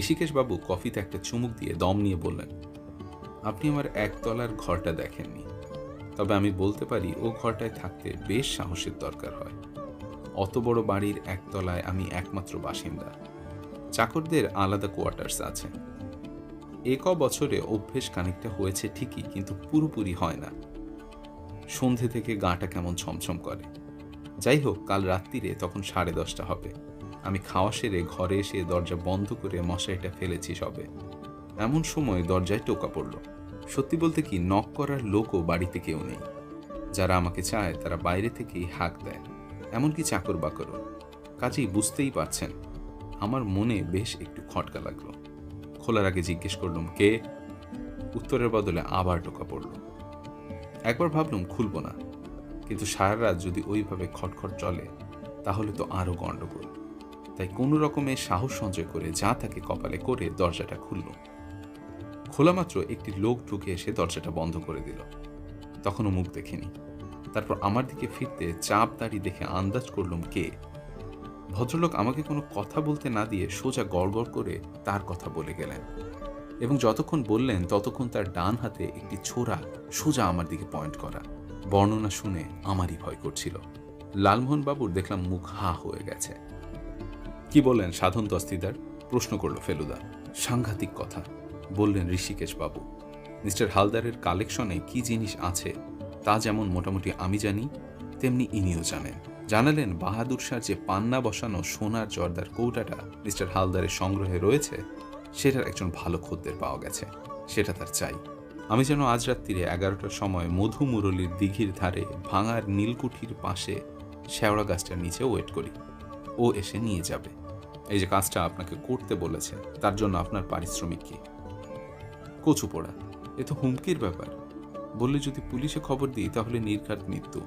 ঋষিকেশ বাবু কফিতে একটা চুমুক দিয়ে দম নিয়ে বললেন, আপনি আমার একতলার ঘরটা দেখেননি, তবে আমি বলতে পারি ও ঘরটায় থাকতে বেশ সাহসের দরকার হয়। অত বড় বাড়ির একতলায় আমি একমাত্র বাসিন্দা, চাকরদের আলাদা কোয়ার্টার্স আছে। বছরে অভ্যেস খানিকটা হয়েছে ঠিকই, কিন্তু পুরোপুরি হয় না। সন্ধে থেকে গাটা কেমন ছমছম করে। যাই হোক, কাল রাত্রিরে তখন 10:30 হবে। আমি খাওয়া সেরে ঘরে এসে দরজা বন্ধ করে মশারিটা ফেলেছি সবে। এমন সময় দরজায় টোকা পড়ল। সত্যি বলতে কি, নক করার লোকও বাড়িতে কেউ নেই। যারা আমাকে চায় তারা বাইরে থেকেই হাঁক দেয়, এমনকি চাকর বাকরও। কাজেই বুঝতেই পারছেন, আমার মনে বেশ একটু খটকা লাগলো। খোলার আগে জিজ্ঞেস করলাম, কে? উত্তরের বদলে আবার টোকা পড়ল। একবার ভাবলাম খুলব না, কিন্তু সারা রাত যদি ওইভাবে খটখট চলে তাহলে তো আরও গণ্ডগোল। তাই কোনো রকমে সাহস সঞ্চয় করে যা তাকে কপালে করে দরজাটা খুলল। খোলা মাত্র একটি লোক ঢুকে এসে দরজাটা বন্ধ করে দিল। তখনও মুখ দেখিনি। তারপর আমার দিকে ফিরতে চাপ দাড়ি দেখে আন্দাজ করলাম কে। ভদ্রলোক আমাকে কোনো কথা বলতে না দিয়ে সোজা গড়গড় করে তার কথা বলে গেলেন, এবং যতক্ষণ বললেন ততক্ষণ তার ডান হাতে একটি ছোরা সোজা আমার দিকে পয়েন্ট করা। বর্ণনা শুনে আমারই ভয় করছিল। লালমোহন বাবুর দেখলাম মুখ হা হয়ে গেছে। কি বললেন সাধন দস্তিদার? প্রশ্ন করল ফেলুদা। সাংঘাতিক কথা, বললেন ঋষিকেশ বাবু। মিস্টার হালদারের কালেকশনে কি জিনিস আছে তা যেমন মোটামুটি আমি জানি, তেমনি ইনিও জানেন। জানালেন বাহাদুর শাহর যে পান্না বসানো সোনার জর্দার কৌটাটা মিস্টার হালদারের সংগ্রহে রয়েছে, সেটার একজন ভালো খদ্দের পাওয়া গেছে, সেটা তার চাই। আমি যেন আজ রাত্রিরে 11টার সময় মধু মুরলীর দিঘির ধারে ভাঙার নীলকুঠির পাশে শেওড়া গাছটার নিচে ওয়েট করি, ও এসে নিয়ে যাবে। এই যে কাজটা আপনাকে করতে বলেছে, তার জন্য আপনার পারিশ্রমিক কি? কচু পোড়া, এ তো হুমকির ব্যাপার। বললে যদি পুলিশে খবর দিই তাহলে নির্ঘাত মৃত্যু।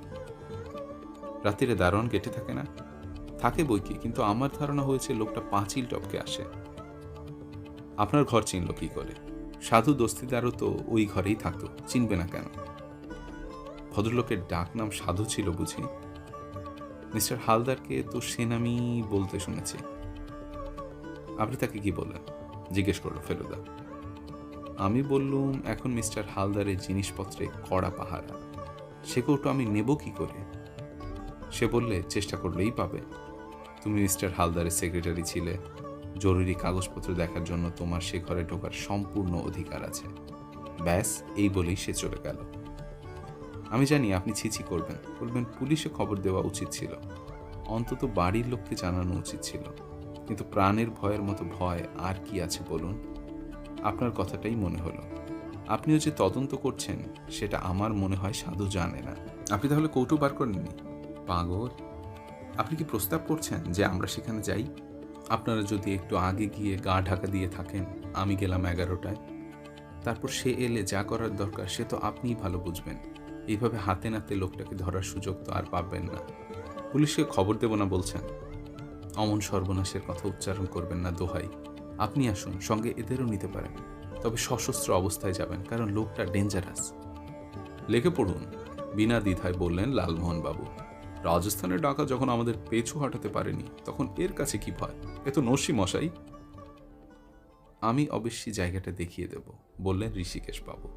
রাত্রিরে দারোয়ান গেটে থাকে না? থাকে বই কি, কিন্তু আমার ধারণা হয়েছে লোকটা পাঁচিল টপকে আসে। আপনার ঘর চিনল কি করে? সাধু দস্তিদারও তো ওই ঘরেই থাকতো, চিনবে না কেন? ভদ্রলোকের ডাক নাম সাধু ছিল বুঝি? মিস্টার হালদারকে তো সে নামই বলতে শুনেছি। আপনি তাকে কি বললেন? জিজ্ঞেস করলো ফেলুদা। আমি বললুম, এখন মিস্টার হালদারের জিনিসপত্রে কড়া পাহারা, সে কৌটো আমি নেব কি করে? সে বললে, চেষ্টা করলেই পাবে। তুমি মিস্টার হালদারের সেক্রেটারি ছিলে, জরুরি কাগজপত্র দেখার জন্য তোমার সে ঘরে ঢোকার সম্পূর্ণ অধিকার আছে। ব্যাস, এই বলেই সে চলে গেল। আমি জানি আপনি ছিছি করবেন, বলবেন পুলিশে খবর দেওয়া উচিত ছিল, অন্তত বাড়ির লোককে জানানো উচিত ছিল, কিন্তু প্রাণের ভয়ের মতো ভয় আর কি আছে বলুন? আপনার কথাটাই মনে হলো। আপনিও যে তদন্ত করছেন সেটা আমার মনে হয় সাধু জানে না। আপনি তাহলে কৌটো বার করেননি? পাগল, আপনি কি প্রস্তাব করছেন যে আমরা সেখানে যাই? আপনারা যদি একটু আগে গিয়ে গা ঢাকা দিয়ে থাকেন, আমি গেলাম 11টায়, তারপর সে এলে যা করার দরকার সে তো আপনিই ভালো বুঝবেন। এইভাবে হাতে নাতে লোকটাকে ধরার সুযোগ তো আর পাবেন না। পুলিশকে খবর দেব না বলছেন? অমন সর্বনাশের কথা উচ্চারণ করবেন না দোহাই। আপনি আসুন, সঙ্গে এদেরও নিতে পারেন। তবে সশস্ত্র অবস্থায় যাবেন, কারণ লোকটা ডেঞ্জারাস। লেগে পড়ুন, বিনা দ্বিধায় বললেন লালমোহন বাবু। রাজস্থানের ডাকা যখন আমাদের পেছু হাঁটাতে পারেনি, তখন এর কাছে কি ভয়? এ তো নরসি মশাই। আমি অবশ্যই জায়গাটা দেখিয়ে দেব, বললেন ঋষিকেশ বাবু।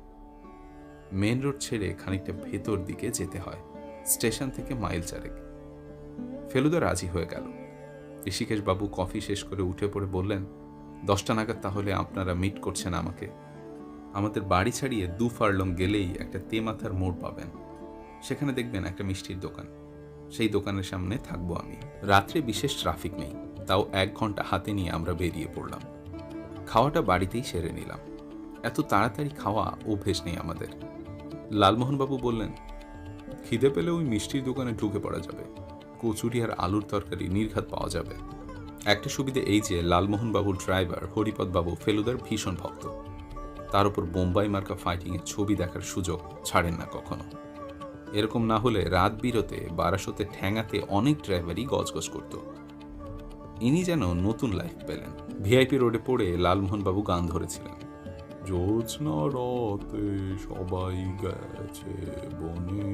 মেন রোড ছেড়ে খানিকটা ভেতর দিকে যেতে হয়, স্টেশন থেকে মাইল চারেক। ফেলুদা রাজি হয়ে গেল। ঋষিকেশ বাবু কফি শেষ করে উঠে পড়ে বললেন, 10টা নাগাদ তাহলে আপনারা মিট করছেন আমাকে। আমাদের বাড়ি ছাড়িয়ে 2 ফার্লং গেলেই একটা তেমাথার মোড় পাবেন। সেখানে দেখবেন একটা মিষ্টির দোকান। সেই দোকানের সামনে থাকবো আমি। রাত্রে বিশেষ ট্রাফিক নেই, তাও 1 ঘন্টা হাতে নিয়ে আমরা বেরিয়ে পড়লাম। খাওয়াটা বাড়িতেই সেরে নিলাম। এত তাড়াতাড়ি খাওয়া অভ্যেস নেই আমাদের। লালমোহনবাবু বললেন, খিদে পেলে ওই মিষ্টির দোকানে ঢুকে পড়া যাবে। কচুরি আর আলুর তরকারি নির্ঘাত পাওয়া যাবে। একটা সুবিধে এই যে লালমোহনবাবুর ড্রাইভার হরিপদবাবু ফেলুদার ভীষণ ভক্ত। তার উপর বোম্বাই মার্কা ফাইটিংয়ের ছবি দেখার সুযোগ ছাড়েন না কখনো। এরকম না হলে রাত বিরতে বারাসতে ঠ্যাঙাতে অনেক ড্রাইভারই গজগজ করত। ইনি যেন নতুন লাইফ পেলেন। ভিআইপি রোডে পড়ে লালমোহনবাবু গান ধরেছিলেন, জ্যোৎস্না রাতে সবাই গেছে বনে।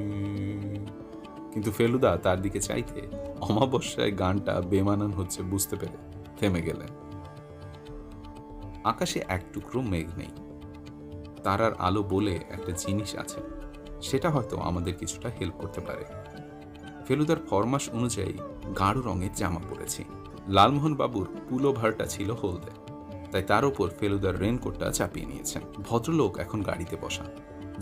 কিন্তু ফেলুদা তার দিকে চাইতে অমাবস্যায় গানটা বেমানান হচ্ছে বুঝতে পেরে থেমে গেলেন। আকাশে এক টুকরো মেঘ নেই। তারার আলো বলে একটা জিনিস আছে, সেটা হয়তো আমাদের কিছুটা হেল্প করতে পারে। ফেলুদার ফরমাস অনুযায়ী গাঢ় রঙের জামা পরেছি। লালমোহন বাবুর পুলোভারটা ছিল হলদে, তাই তার উপর ফেলুদার রেনকোটটা চাপিয়ে নিয়েছেন। ভদ্রলোক এখন গাড়িতে বসা।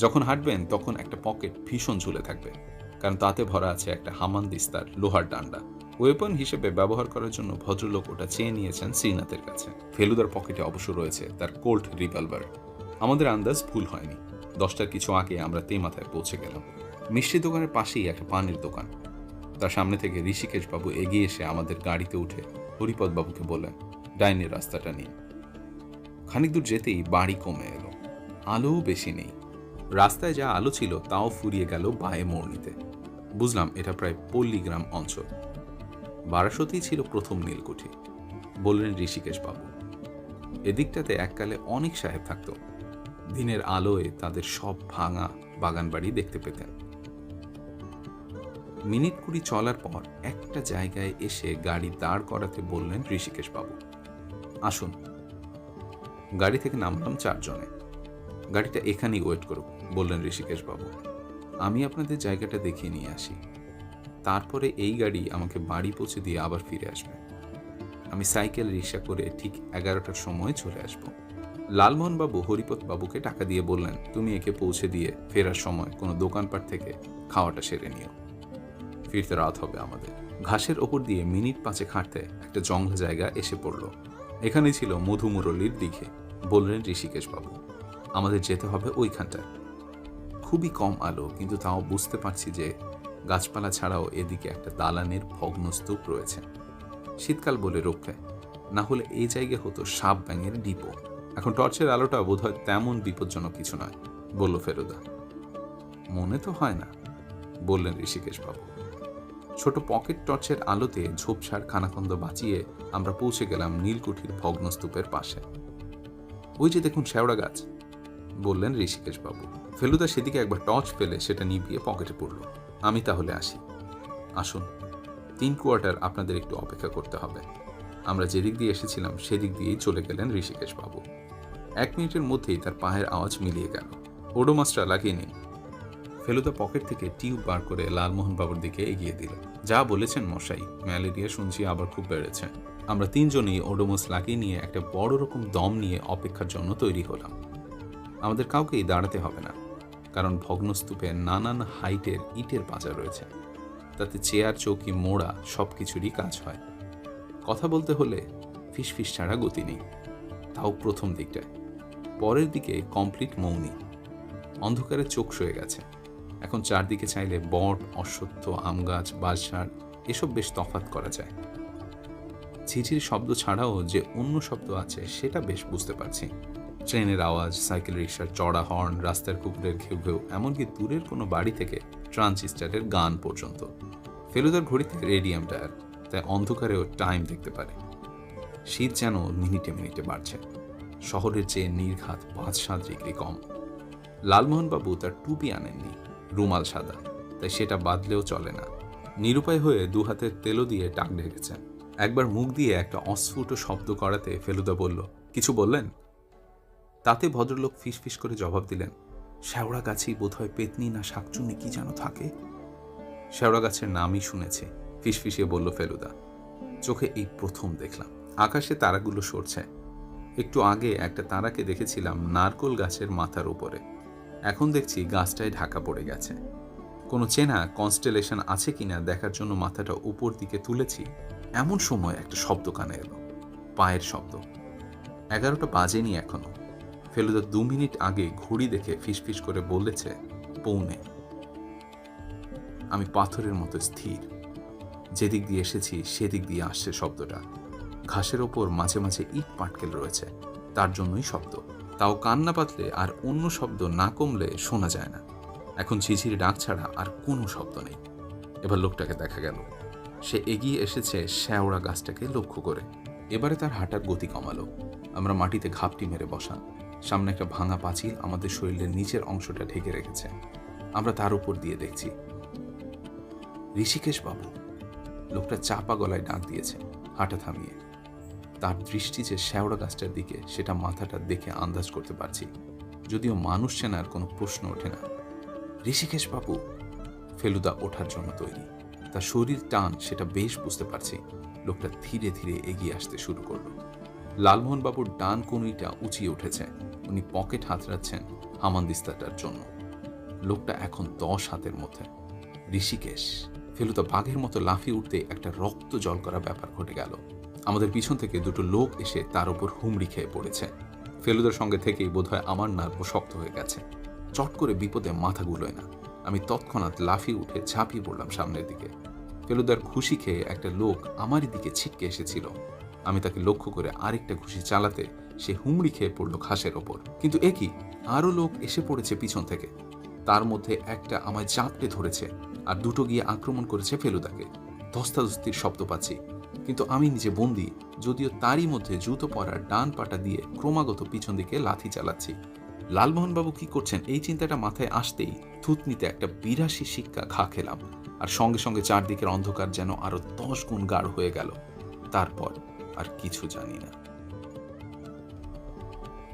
যখন হাঁটবেন তখন একটা পকেট ভীষণ ঝুলে থাকবে, কারণ তাতে ভরা আছে একটা হামানদিস্তার লোহার ডান্ডা। ওয়েপন হিসেবে ব্যবহার করার জন্য ভদ্রলোক ওটা চেয়ে নিয়েছেন শ্রীনাথের কাছে। ফেলুদার পকেটে অবশ্য রয়েছে তার কোল্ট রিভলভার। আমাদের আন্দাজ ভুল হয়নি। 10টার কিছু আগে আমরা তেমাথায় পৌঁছে গেলাম। মিষ্টি দোকানের পাশেই একটা পানের দোকান। তার সামনে থেকে ঋষিকেশ বাবু এগিয়ে এসে আমাদের গাড়িতে উঠে হরিপদ বাবুকে বললেন, ডাইনের রাস্তাটা নিন। খানিক দূর যেতেই বাড়ি কমে এলো। আলোও বেশি নেই। রাস্তায় যা আলো ছিল তাও ফুরিয়ে গেল বাঁয়ে মোড় নিতে। বুঝলাম এটা প্রায় পল্লীগ্রাম অঞ্চল। বারাসতেই ছিল প্রথম নীলকুঠি, বললেন ঋষিকেশ বাবু। এদিকটাতে এককালে অনেক সাহেব থাকত। দিনের আলোয় তাদের সব ভাঙা বাগান বাড়ি দেখতে পেতেন। মিনিট 20 চলার পর একটা জায়গায় এসে গাড়ি দাঁড় করাতে বললেন ঋষিকেশ বাবু, আসুন। গাড়ি থেকে নামলাম 4 জনে। গাড়িটা এখানেই ওয়েট করুক, বললেন ঋষিকেশ বাবু। আমি আপনাদের জায়গাটা দেখিয়ে নিয়ে আসি। তারপরে এই গাড়ি আমাকে বাড়ি পৌঁছে দিয়ে আবার ফিরে আসবে। আমি সাইকেল রিক্সা করে ঠিক 11টার সময় চলে আসব। লালমোহনবাবু হরিপদ বাবুকে টাকা দিয়ে বললেন, তুমি একে পৌঁছে দিয়ে ফেরার সময় কোনো দোকানপাট থেকে খাওয়াটা সেরে নিও। ফিরতে রাত হবে আমাদের। ঘাসের ওপর দিয়ে মিনিট 5 হাঁটতে একটা জঙ্গল জায়গা এসে পড়ল। এখানে ছিল মধুমুরলীর দিঘে, বললেন ঋষিকেশ বাবু। আমাদের যেতে হবে ওইখানটায়। খুবই কম আলো, কিন্তু তাও বুঝতে পারছি যে গাছপালা ছাড়াও এদিকে একটা দালানের ভগ্নস্তূপ রয়েছে। শীতকাল বলে রক্ষে, না হলে এই জায়গা হতো সাপ ব্যাঙের ডিপো। এখন টর্চের আলোটা বোধহয় তেমন বিপজ্জনক কিছু নয়, বলল ফেলুদা। মনে তো হয় না, বললেন ঋষিকেশ বাবু। ছোট পকেট টর্চের আলোতে ঝোপঝাড় খানাখন্দ বাঁচিয়ে আমরা পৌঁছে গেলাম নীলকুঠির ভগ্নস্তূপের পাশে। ওই যে দেখুন শেওড়া গাছ, বললেন ঋষিকেশ বাবু। ফেলুদা সেদিকে একবার টর্চ ফেলে সেটা নিভিয়ে পকেটে পড়ল। আমি তাহলে আসি। আসুন, 3 কোয়ার্টার আপনাদের একটু অপেক্ষা করতে হবে। আমরা যেদিক দিয়ে এসেছিলাম সেদিক দিয়েই চলে গেলেন ঋষিকেশ বাবু। 1 মিনিটের মধ্যেই তার পায়ের আওয়াজ মিলিয়ে গেল। ওডোমাসটা লাগিয়ে নিন। ফেলুদা পকেট থেকে টিউব বার করে লালমোহন বাবুর দিকে এগিয়ে দিল। যা বলেছেন মশাই, ম্যালেরিয়া শুনছি আবার খুব বেড়েছে। আমরা 3 জনই ওডোমাস লাগিয়ে নিয়ে একটা বড় রকম দম নিয়ে অপেক্ষার জন্য তৈরি হলাম। আমাদের কাউকেই দাঁড়াতে হবে না, কারণ ভগ্নস্তূপে নানান হাইটের ইটের পাঁজা রয়েছে। তাতে চেয়ার চৌকি মোড়া সব কিছুরই কাজ হয়। কথা বলতে হলে ফিসফিস ছাড়া গতি নেই, তাও প্রথম দিকটায়। পরের দিকে কমপ্লিট মৌনি। অন্ধকারে চোখ সয়ে গেছে। এখন চারদিকে চাইলে বট, অশ্বত্থ, আম গাছ, বাঁশঝাড় এসব বেশ তফাৎ করা যায়। ঝিঝির শব্দ ছাড়াও যে অন্য শব্দ আছে সেটা বেশ বুঝতে পারছি। ট্রেনের আওয়াজ, সাইকেল রিক্সার চড়া হর্ন, রাস্তার কুকুরের ঘেউ ঘেউ, এমনকি দূরের কোনো বাড়ি থেকে ট্রান্সিস্টারের গান পর্যন্ত। ফেলুদার ঘড়িতে রেডিয়াম টায়ার, তাই অন্ধকারেও টাইম দেখতে পারে। শীত যেন মিনিটে মিনিটে বাড়ছে। শহরের চেয়ে নির্ঘাত 5-7 ডিগ্রি কম। লালমোহনবাবু তার টুপি আনেননি, রুমাল সাদা, তাই সেটা বাদলেও চলে না। নিরুপায় হয়ে দু হাতের তেলো দিয়ে টাক ঢেকেছেন। একবার মুখ দিয়ে একটা অস্ফুট শব্দ করাতে ফেলুদা বলল, কিছু বললেন? তাতে ভদ্রলোক ফিসফিস করে জবাব দিলেন, শেওড়া গাছেই বোধহয় পেতনি না শাকচুন্নি কি যেন থাকে। শেওড়া গাছের নামই শুনেছে, ফিসফিসিয়ে বলল ফেলুদা। চোখে এই প্রথম দেখলাম। আকাশে তারাগুলো সরছে। একটু আগে একটা তারাকে দেখেছিলাম নারকোল গাছের মাথার উপরে, এখন দেখছি গাছটায় ঢাকা পড়ে গেছে। কোনো চেনা কনস্টেলেশন আছে কিনা দেখার জন্য মাথাটা উপর দিকে তুলেছি, এমন সময় একটা শব্দ কানে এলো, পায়ের শব্দ। 11টা বাজেনি এখনো। ফেলুদা 2 মিনিট আগে ঘড়ি দেখে ফিসফিস করে বলেছে 1:45। আমি পাথরের মতো স্থির। যেদিক দিয়ে এসেছি সেদিক দিয়ে আসছে শব্দটা। ঘাসের ওপর মাঝে মাঝে ইট পাটকেল রয়েছে, তার জন্যই শব্দ। তাও কান না পাতলে আর অন্য শব্দ না কমলে শোনা যায় না। এখন ঝিঝির ডাক ছাড়া আর কোনো শব্দ নেই। এবার লোকটাকে দেখা গেল। সে এগিয়ে এসেছে শেওড়া গাছটাকে লক্ষ্য করে। এবারে তার হাঁটার গতি কমালো। আমরা মাটিতে ঘাপটি মেরে বসা। সামনে একটা ভাঙা পাঁচিল আমাদের শরীরের নিচের অংশটা ঢেকে রেখেছে। আমরা তার উপর দিয়ে দেখছি। ঋষিকেশ বাবু। লোকটা চাপা গলায় ডাক দিয়েছে, হাঁটা থামিয়ে। তার দৃষ্টি যে শেওড়া গাছটার দিকে সেটা মাথাটা দেখে আন্দাজ করতে পারছি, যদিও মানুষ চেনার কোনো প্রশ্ন ওঠে না। ঋষিকেশ বাবু। ফেলুদা ওঠার জন্য তৈরি। তার শরীর টান সেটা বেশ বুঝতে পারছি। লোকটা ধীরে ধীরে এগিয়ে আসতে শুরু করলো। লালমোহন বাবুর ডান কনুইটা উঁচিয়ে উঠেছে। উনি পকেট হাতড়াচ্ছেন হামানদিস্তাটার জন্য। লোকটা এখন 10 হাতের মধ্যে। ঋষিকেশ। ফেলুদা বাঘের মতো লাফিয়ে উঠতে একটা রক্ত জল করা ব্যাপার ঘটে গেল। আমাদের পিছন থেকে দুটো লোক এসে তার উপর হুমড়ি খেয়ে পড়েছে। ফেলুদার সঙ্গে থেকেই বোধহয় আমার নার্ভ শক্ত হয়ে গেছে। চট করে বিপদে মাথা গুলোয় না। আমি তৎক্ষণাৎ লাফিয়ে উঠে ঝাঁপিয়ে পড়লাম সামনের দিকে। ফেলুদার ঘুষি খেয়ে একটা লোক আমারই দিকে ছিটকে এসেছিল। আমি তাকে লক্ষ্য করে আরেকটা ঘুষি চালাতে সে হুমড়ি খেয়ে পড়ল ঘাসের ওপর। কিন্তু একই আরও লোক এসে পড়েছে পিছন থেকে। তার মধ্যে একটা আমায় চাপটে ধরেছে, আর দুটো গিয়ে আক্রমণ করেছে ফেলুদাকে। ধস্তাধস্তির শব্দ পাচ্ছি, কিন্তু আমি নিজে বন্দী, যদিও তারই মধ্যে জুতো পরার ডান পাটা দিয়ে ক্রমাগত পিছন দিকে লাথি চালাচ্ছি। লালমোহনবাবু কি করছেন এই চিন্তাটা মাথায় আসতেই থুতনিতে একটা 82 শিক্ষা ঘা খেলাম, আর সঙ্গে সঙ্গে চারদিকের অন্ধকার যেন আরো 10 গুণ গাঢ় হয়ে গেল। তারপর আর কিছু জানি না।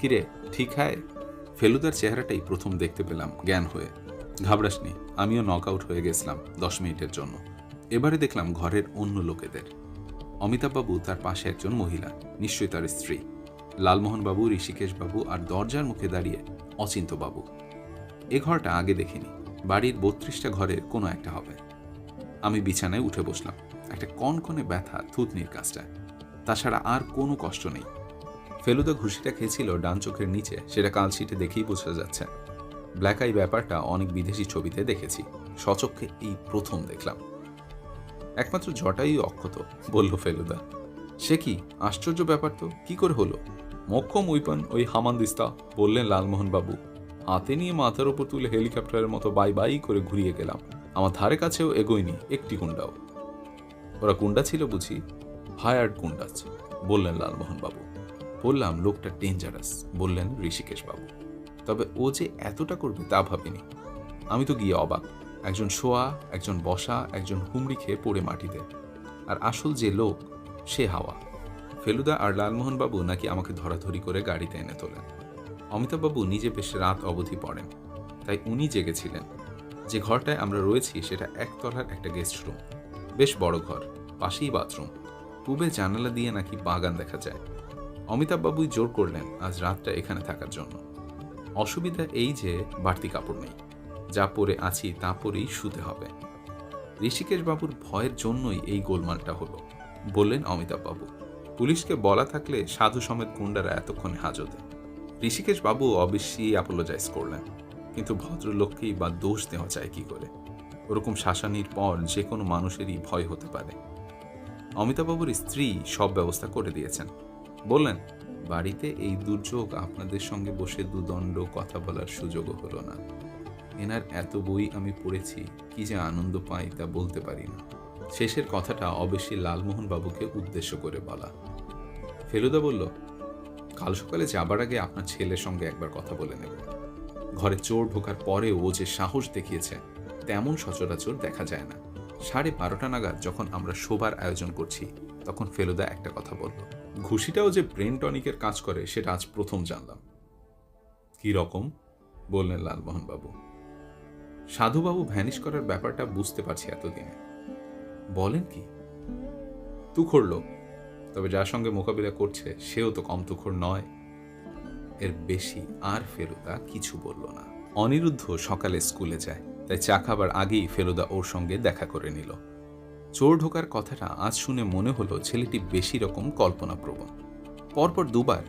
কিরে, ঠিক হায়? ফেলুদার চেহারাটাই প্রথম দেখতে পেলাম জ্ঞান হয়ে। ঘাবড়াসনি, আমিও নক আউট হয়ে গেছিলাম 10 মিনিটের জন্য। এবারে দেখলাম ঘরের অন্য লোকেদের। অমিতাভবাবু, তার পাশে একজন মহিলা, নিশ্চয়ই তার স্ত্রী। লালমোহনবাবু, ঋষিকেশবাবু আর দরজার মুখে দাঁড়িয়ে অচিন্ত্যবাবু। এ ঘরটা আগে দেখিনি। বাড়ির 32টা ঘরের কোনো একটা হবে। আমি বিছানায় উঠে বসলাম। একটা কনকনে ব্যথা থুতনির কাছটায়, তাছাড়া আর কোনো কষ্ট নেই। ফেলুদা ঘুষিটা খেয়েছিল ডান চোখের নিচে, সেটা কালশিটে দেখেই বোঝা যাচ্ছে। ব্ল্যাক আই ব্যাপারটা অনেক বিদেশি ছবিতে দেখেছি, স্বচক্ষে এই প্রথম দেখলাম। একমাত্র জটাই অক্ষত, বলল ফেলুদা। সে কি আশ্চর্য ব্যাপার তো, কি করে হলো? মক্ষম উইপন ওই হামানদিস্তা, বললেন লালমোহনবাবু। হাতে নিয়ে মাথার ওপর তুলে হেলিকপ্টারের মতো বাই বাই করে ঘুরিয়ে গেলাম। আমার ধারে কাছেও এগোয়নি একটি গুন্ডাও। ওরা গুন্ডা ছিল বুঝি? হায়ার্ড গুন্ডাস, বললেন লালমোহনবাবু। বললাম লোকটা ডেঞ্জারাস, বললেন ঋষিকেশবাবু। তবে ও যে এতটা করবে তা ভাবিনি। আমি তো গিয়ে অবাক। একজন শোয়া, একজন বসা, একজন হুমড়ি খেয়ে পড়ে মাটিতে, আর আসল যে লোক সে হাওয়া। ফেলুদা আর লালমোহনবাবু নাকি আমাকে ধরাধরি করে গাড়িতে এনে তোলেন। অমিতাভবাবু নিজে বেশ রাত অবধি পড়েন, তাই উনি জেগেছিলেন। যে ঘরটায় আমরা রয়েছি সেটা একতলার একটা গেস্ট রুম, বেশ বড় ঘর, পাশেই বাথরুম। পূবে জানালা দিয়ে নাকি বাগান দেখা যায়। অমিতাভবাবুই জোর করলেন আজ রাতটা এখানে থাকার জন্য। অসুবিধা এই যে বাড়তি কাপড় নেই, যা পরে আছি তা পরেই শুতে হবে। ঋষিকেশবাবুর ভয়ের জন্যই এই গোলমালটা হলো, বললেন অমিতাভবাবু। পুলিশকে বলা থাকলে সাধু সমেত গুন্ডারা এতক্ষণে হাজতে। ঋষিকেশবাবু অবশ্যই অ্যাপোলোজাইজ করলেন, কিন্তু ভদ্রলোককেই বা দোষ দেওয়া যায় কি করে? ওরকম শাসানির পর যে কোনো মানুষেরই ভয় হতে পারে। অমিতাভবাবুর স্ত্রী সব ব্যবস্থা করে দিয়েছেন। বললেন, বাড়িতে এই দুর্যোগ আপনাদের সঙ্গে বসে দুদণ্ড কথা বলার সুযোগও হলো না। এনার এত বই আমি পড়েছি, কি যে আনন্দ পাই তা বলতে পারি না। শেষের কথাটা অবশ্যই লালমোহন বাবুকে উদ্দেশ্য করে বলা। ফেলুদা বলল, কাল সকালে যাবার আগে আপনার ছেলের সঙ্গে একবার কথা বলে নেব। ঘরে চোর ঢোকার পরেও ও যে সাহস দেখিয়েছে তেমন সচরাচর দেখা যায় না। 12:30 নাগাদ যখন আমরা শোবার আয়োজন করছি তখন ফেলুদা একটা কথা বলল, ঘুষিটাও যে ব্রেন টনিকের কাজ করে সেটা আজ প্রথম জানলাম। কি রকম? বললেন লালমোহন বাবু। সাধুবাবু ভ্যানিশ করার ব্যাপারটা বুঝতে পারছি এতদিনে। বলেন কি? তুখোড় লোক, তবে যার সঙ্গে মোকাবিলা করছে সেও তো কম তুখোড় নয়। এর বেশি আর ফেলুদা কিছু বলল না। অনিরুদ্ধ সকালে স্কুলে যায়, তাই চা খাবার আগেই ফেলুদা ওর সঙ্গে দেখা করে নিল। চোর ঢোকার কথাটা আজ শুনে মনে হলো ছেলেটি বেশি রকম কল্পনাপ্রবণ। পরপর দুবার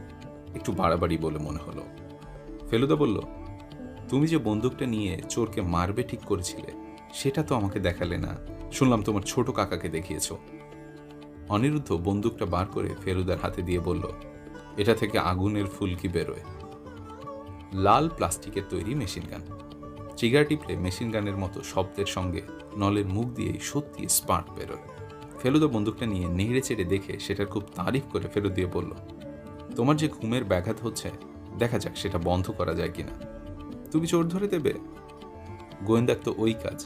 একটু বাড়াবাড়ি বলে মনে হলো। ফেলুদা বলল, তুমি যে বন্দুকটা নিয়ে চোরকে মারবে ঠিক করেছিলে সেটা তো আমাকে দেখালে না, শুনলাম তোমার ছোট কাকাকে দেখিয়েছ। অনিরুদ্ধ বন্দুকটা বার করে ফেলুদার হাতে দিয়ে বলল, এটা থেকে আগুনের ফুলকি বেরোয়। লাল প্লাস্টিকের তৈরি মেশিন গান। ট্রিগার টিপলে মেশিন গানের মতো শব্দের সঙ্গে নলের মুখ দিয়েই সত্যি স্পার্ক বেরোয়। ফেলুদা বন্দুকটা নিয়ে নেড়ে চেড়ে দেখে সেটার খুব তারিফ করে ফেরত দিয়ে বলল, তোমার যে ঘুমের ব্যাঘাত হচ্ছে দেখা যাক সেটা বন্ধ করা যায় কিনা। তুমি চোর ধরে দেবে? গোয়েন্দার তো ওই কাজ।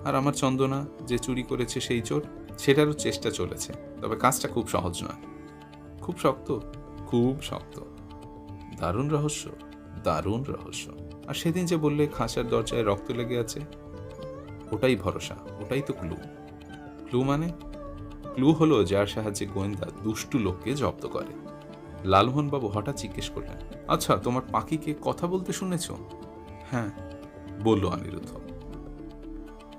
আর আমার চন্দনা যে চুরি করেছে সেই চোর, সেটারও চেষ্টা চলেছে, তবে কাজটা খুব সহজ নয়। খুব শক্ত, খুব শক্ত। দারুণ রহস্য, দারুণ রহস্য। আর সেদিন যে বললে খাঁচার দরজায় রক্ত লেগে আছে, ওটাই ভরসা, ওটাই তো ক্লু। ক্লু মানে? ক্লু হলো যার সাহায্যে গোয়েন্দা দুষ্টু লোককে জব্দ করে। লালমোহনবাবু হঠাৎ জিজ্ঞেস করলেন, আচ্ছা তোমার পাখিকে কথা বলতে শুনেছ? হ্যাঁ, বলল অনিরুদ্ধ।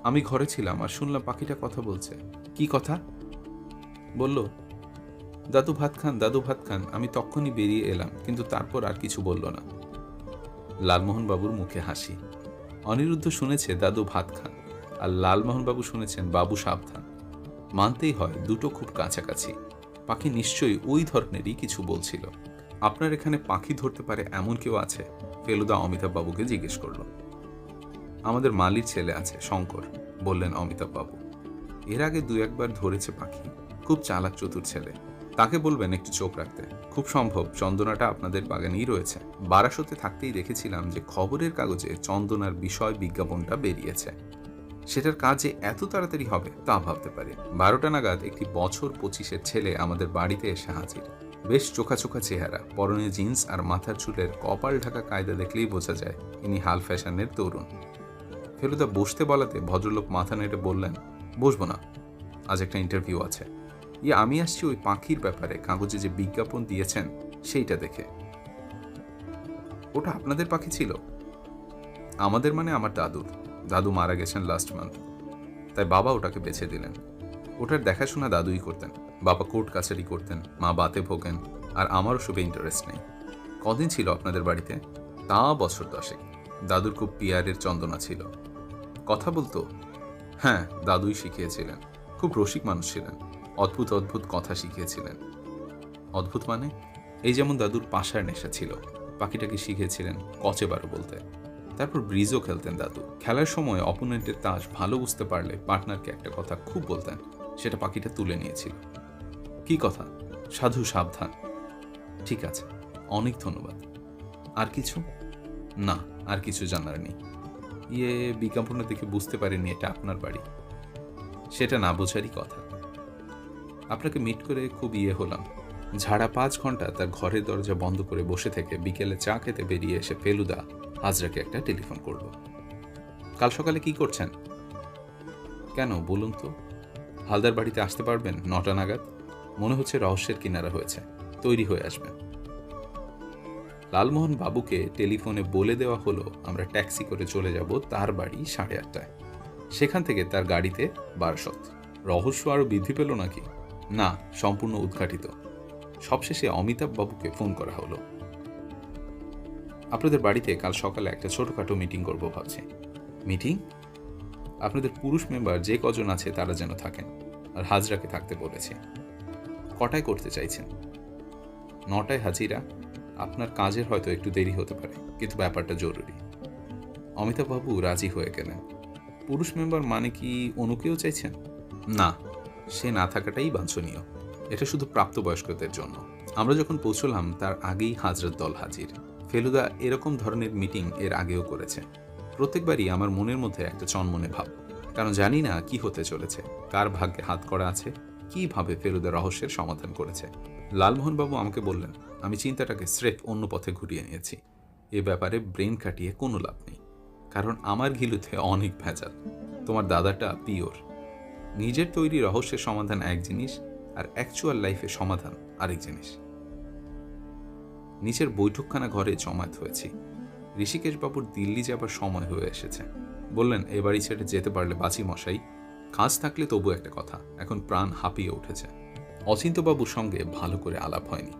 আমি ঘরে ছিলাম আর শুনলাম পাখিটা কথা বলছে। কি কথা? বলল, দাদু ভাত খান, দাদু ভাত খান। আমি তখনই বেরিয়ে এলাম, কিন্তু তারপর আর কিছু বলল না। লালমোহনবাবুর মুখে হাসি। অনিরুদ্ধ শুনেছে দাদু ভাত খান, আর লালমোহনবাবু শুনেছেন বাবু সাবধান। মানতেই হয় দুটো খুব কাছাকাছি। পাখি নিশ্চয়ই ওই ধরনেরই কিছু বলছিল। আপনার এখানে পাখি ধরতে পারে এমন কেউ আছে? ফেলুদা অমিতাভবাবুকে জিজ্ঞেস করল। আমাদের মালির ছেলে আছে, শঙ্কর, বললেন অমিতাভবাবু। এর আগে 2-1 বার ধরেছে পাখি। খুব চালাক চতুর ছেলে। তাকে বলবেন একটু চোখ রাখতে। খুব সম্ভব চন্দনাটা আপনাদের বাগানেই রয়েছে। বারাসতে থাকতেই দেখেছিলাম যে খবরের কাগজে চন্দনার বিষয় বিজ্ঞাপনটা বেরিয়েছে। সেটার কাজে এত তাড়াতাড়ি হবে তা ভাবতে পারি। 12টা নাগাদ একটি বছর 25-এর ছেলে আমাদের বাড়িতে এসে হাজির। বেশ চোখা চোখা চেহারা, পরনে জিন্স আর মাথার চুলের কপাল ঢাকা কায়দা দেখলেই বোঝা যায় ইনি হাল ফ্যাশনের তরুণ। ফেলুদা বসতে বলাতে ভদ্রলোক মাথা নেড়ে বললেন, বসবো না, আজ একটা ইন্টারভিউ আছে। আমি আসছি ওই পাখির ব্যাপারে কাগজে যে বিজ্ঞাপন দিয়েছেন সেইটা দেখে। ওটা আপনাদের পাখি ছিল? আমাদের মানে আমার দাদুর। দাদু মারা গেছেন লাস্ট মান্থ, তাই বাবা ওটাকে বেছে দিলেন। ওটার দেখাশোনা দাদুই করতেন। বাবা কোর্ট কাছারি করতেন, মা বাতে ভোগেন, আর আমারও সবে ইন্টারেস্ট নেই। কদিন ছিল আপনাদের বাড়িতে? তা বছর 10। দাদুর খুব পিয়ারের চন্দনা ছিল। কথা বলতো? হ্যাঁ, দাদুই শিখিয়েছিলেন। খুব রসিক মানুষ ছিলেন। অদ্ভুত অদ্ভুত কথা শিখিয়েছিলেন। অদ্ভুত মানে? এই যেমন দাদুর পাশার নেশা ছিল, পাখিটাকে শিখিয়েছিলেন কচেবারও বলতে। তারপর ব্রিজও খেলতেন দাদু। খেলার সময় অপোনেন্টের তাস ভালো বুঝতে পারলে পার্টনারকে একটা কথা খুব বলতেন, সেটা পাখিটা তুলে নিয়েছিল। কি কথা? সাধু সাবধান। ঠিক আছে, অনেক ধন্যবাদ। আর কিছু? না, আর কিছু জানার নেই। বিজ্ঞাপনে দেখে বুঝতে পারিনি এটা আপনার বাড়ি। সেটা না বোঝারই কথা। আপনাকে মিট করে খুব হলাম। ঝাড়া 5 ঘন্টা তার ঘরের দরজা বন্ধ করে বসে থেকে বিকেলে চা খেতে বেরিয়ে এসে ফেলুদা হাজরাকে একটা টেলিফোন করল। কাল সকালে কি করছেন? কেন বলুন তো? হালদার বাড়িতে আসতে পারবেন 9টা নাগাদ? মনে হচ্ছে রহস্যের কিনারা হয়েছে, তৈরি হয়ে আসবেন। লালমোহন বাবুকে টেলিফোনে বলে দেওয়া হলো আমরা ট্যাক্সি করে চলে যাব তার বাড়ি 8:30টায়। সেখান থেকে তার গাড়িতে বারাসত। রহস্য আরো বৃদ্ধি পেল নাকি? না, সম্পূর্ণ উদ্ঘাটিত। সবশেষে অমিতাভ বাবুকে ফোন করা হলো। আপনাদের বাড়িতে কাল সকালে একটা ছোটখাটো মিটিং করব ভাবছি। মিটিং? আপনাদের পুরুষ মেম্বার যে কজন আছে তারা যেন থাকেন, আর হাজরাকে থাকতে বলেছে। কটায় করতে চাইছেন? 9টায় হাজিরা। আপনার কাজের হয়তো একটু দেরি হতে পারে, কিন্তু ব্যাপারটা জরুরি। অমিতাভ বাবু রাজি হয়ে গেলেন। পুরুষ মেম্বার মানে কি অনুকেও চাইছেন? না, সে না থাকাটাই বাঞ্ছনীয়। এটা শুধু প্রাপ্তবয়স্কদের জন্য। আমরা যখন পৌঁছলাম তার আগেই হাজরত দল হাজির। ফেলুদা এরকম ধরনের মিটিং এর আগেও করেছে। প্রত্যেকবারই আমার মনের মধ্যে একটা চনমনে ভাব, কারণ জানি না কি হতে চলেছে, কার ভাগ্যে হাত করা আছে, কিভাবে ফেলুদা রহস্যের সমাধান করেছে। লালমোহনবাবু আমাকে বললেন, আমি চিন্তাটাকে স্রেফ অন্য পথে ঘুরিয়ে নিয়েছি। এ ব্যাপারে ব্রেন কাটিয়ে কোনো লাভ নেই, কারণ আমার ঘিলুতে অনেক ভেজাল। তোমার দাদাটা পিওর। নিজের তৈরি রহস্যের সমাধান এক জিনিস, আর অ্যাকচুয়াল লাইফের সমাধান আরেক জিনিস। নিচের বৈঠকখানা ঘরে জমায়েত হয়েছি। ঋষিকেশবাবুর দিল্লি যাবার সময় হয়ে এসেছে। বললেন, এ বাড়ি ছেড়ে যেতে পারলে বাঁচি মশাই, কাজ থাকলে তবু একটা কথা, এখন প্রাণ হাঁপিয়ে উঠেছে। অচিন্ত্যবাবুর সঙ্গে ভালো করে আলাপ হয়নি।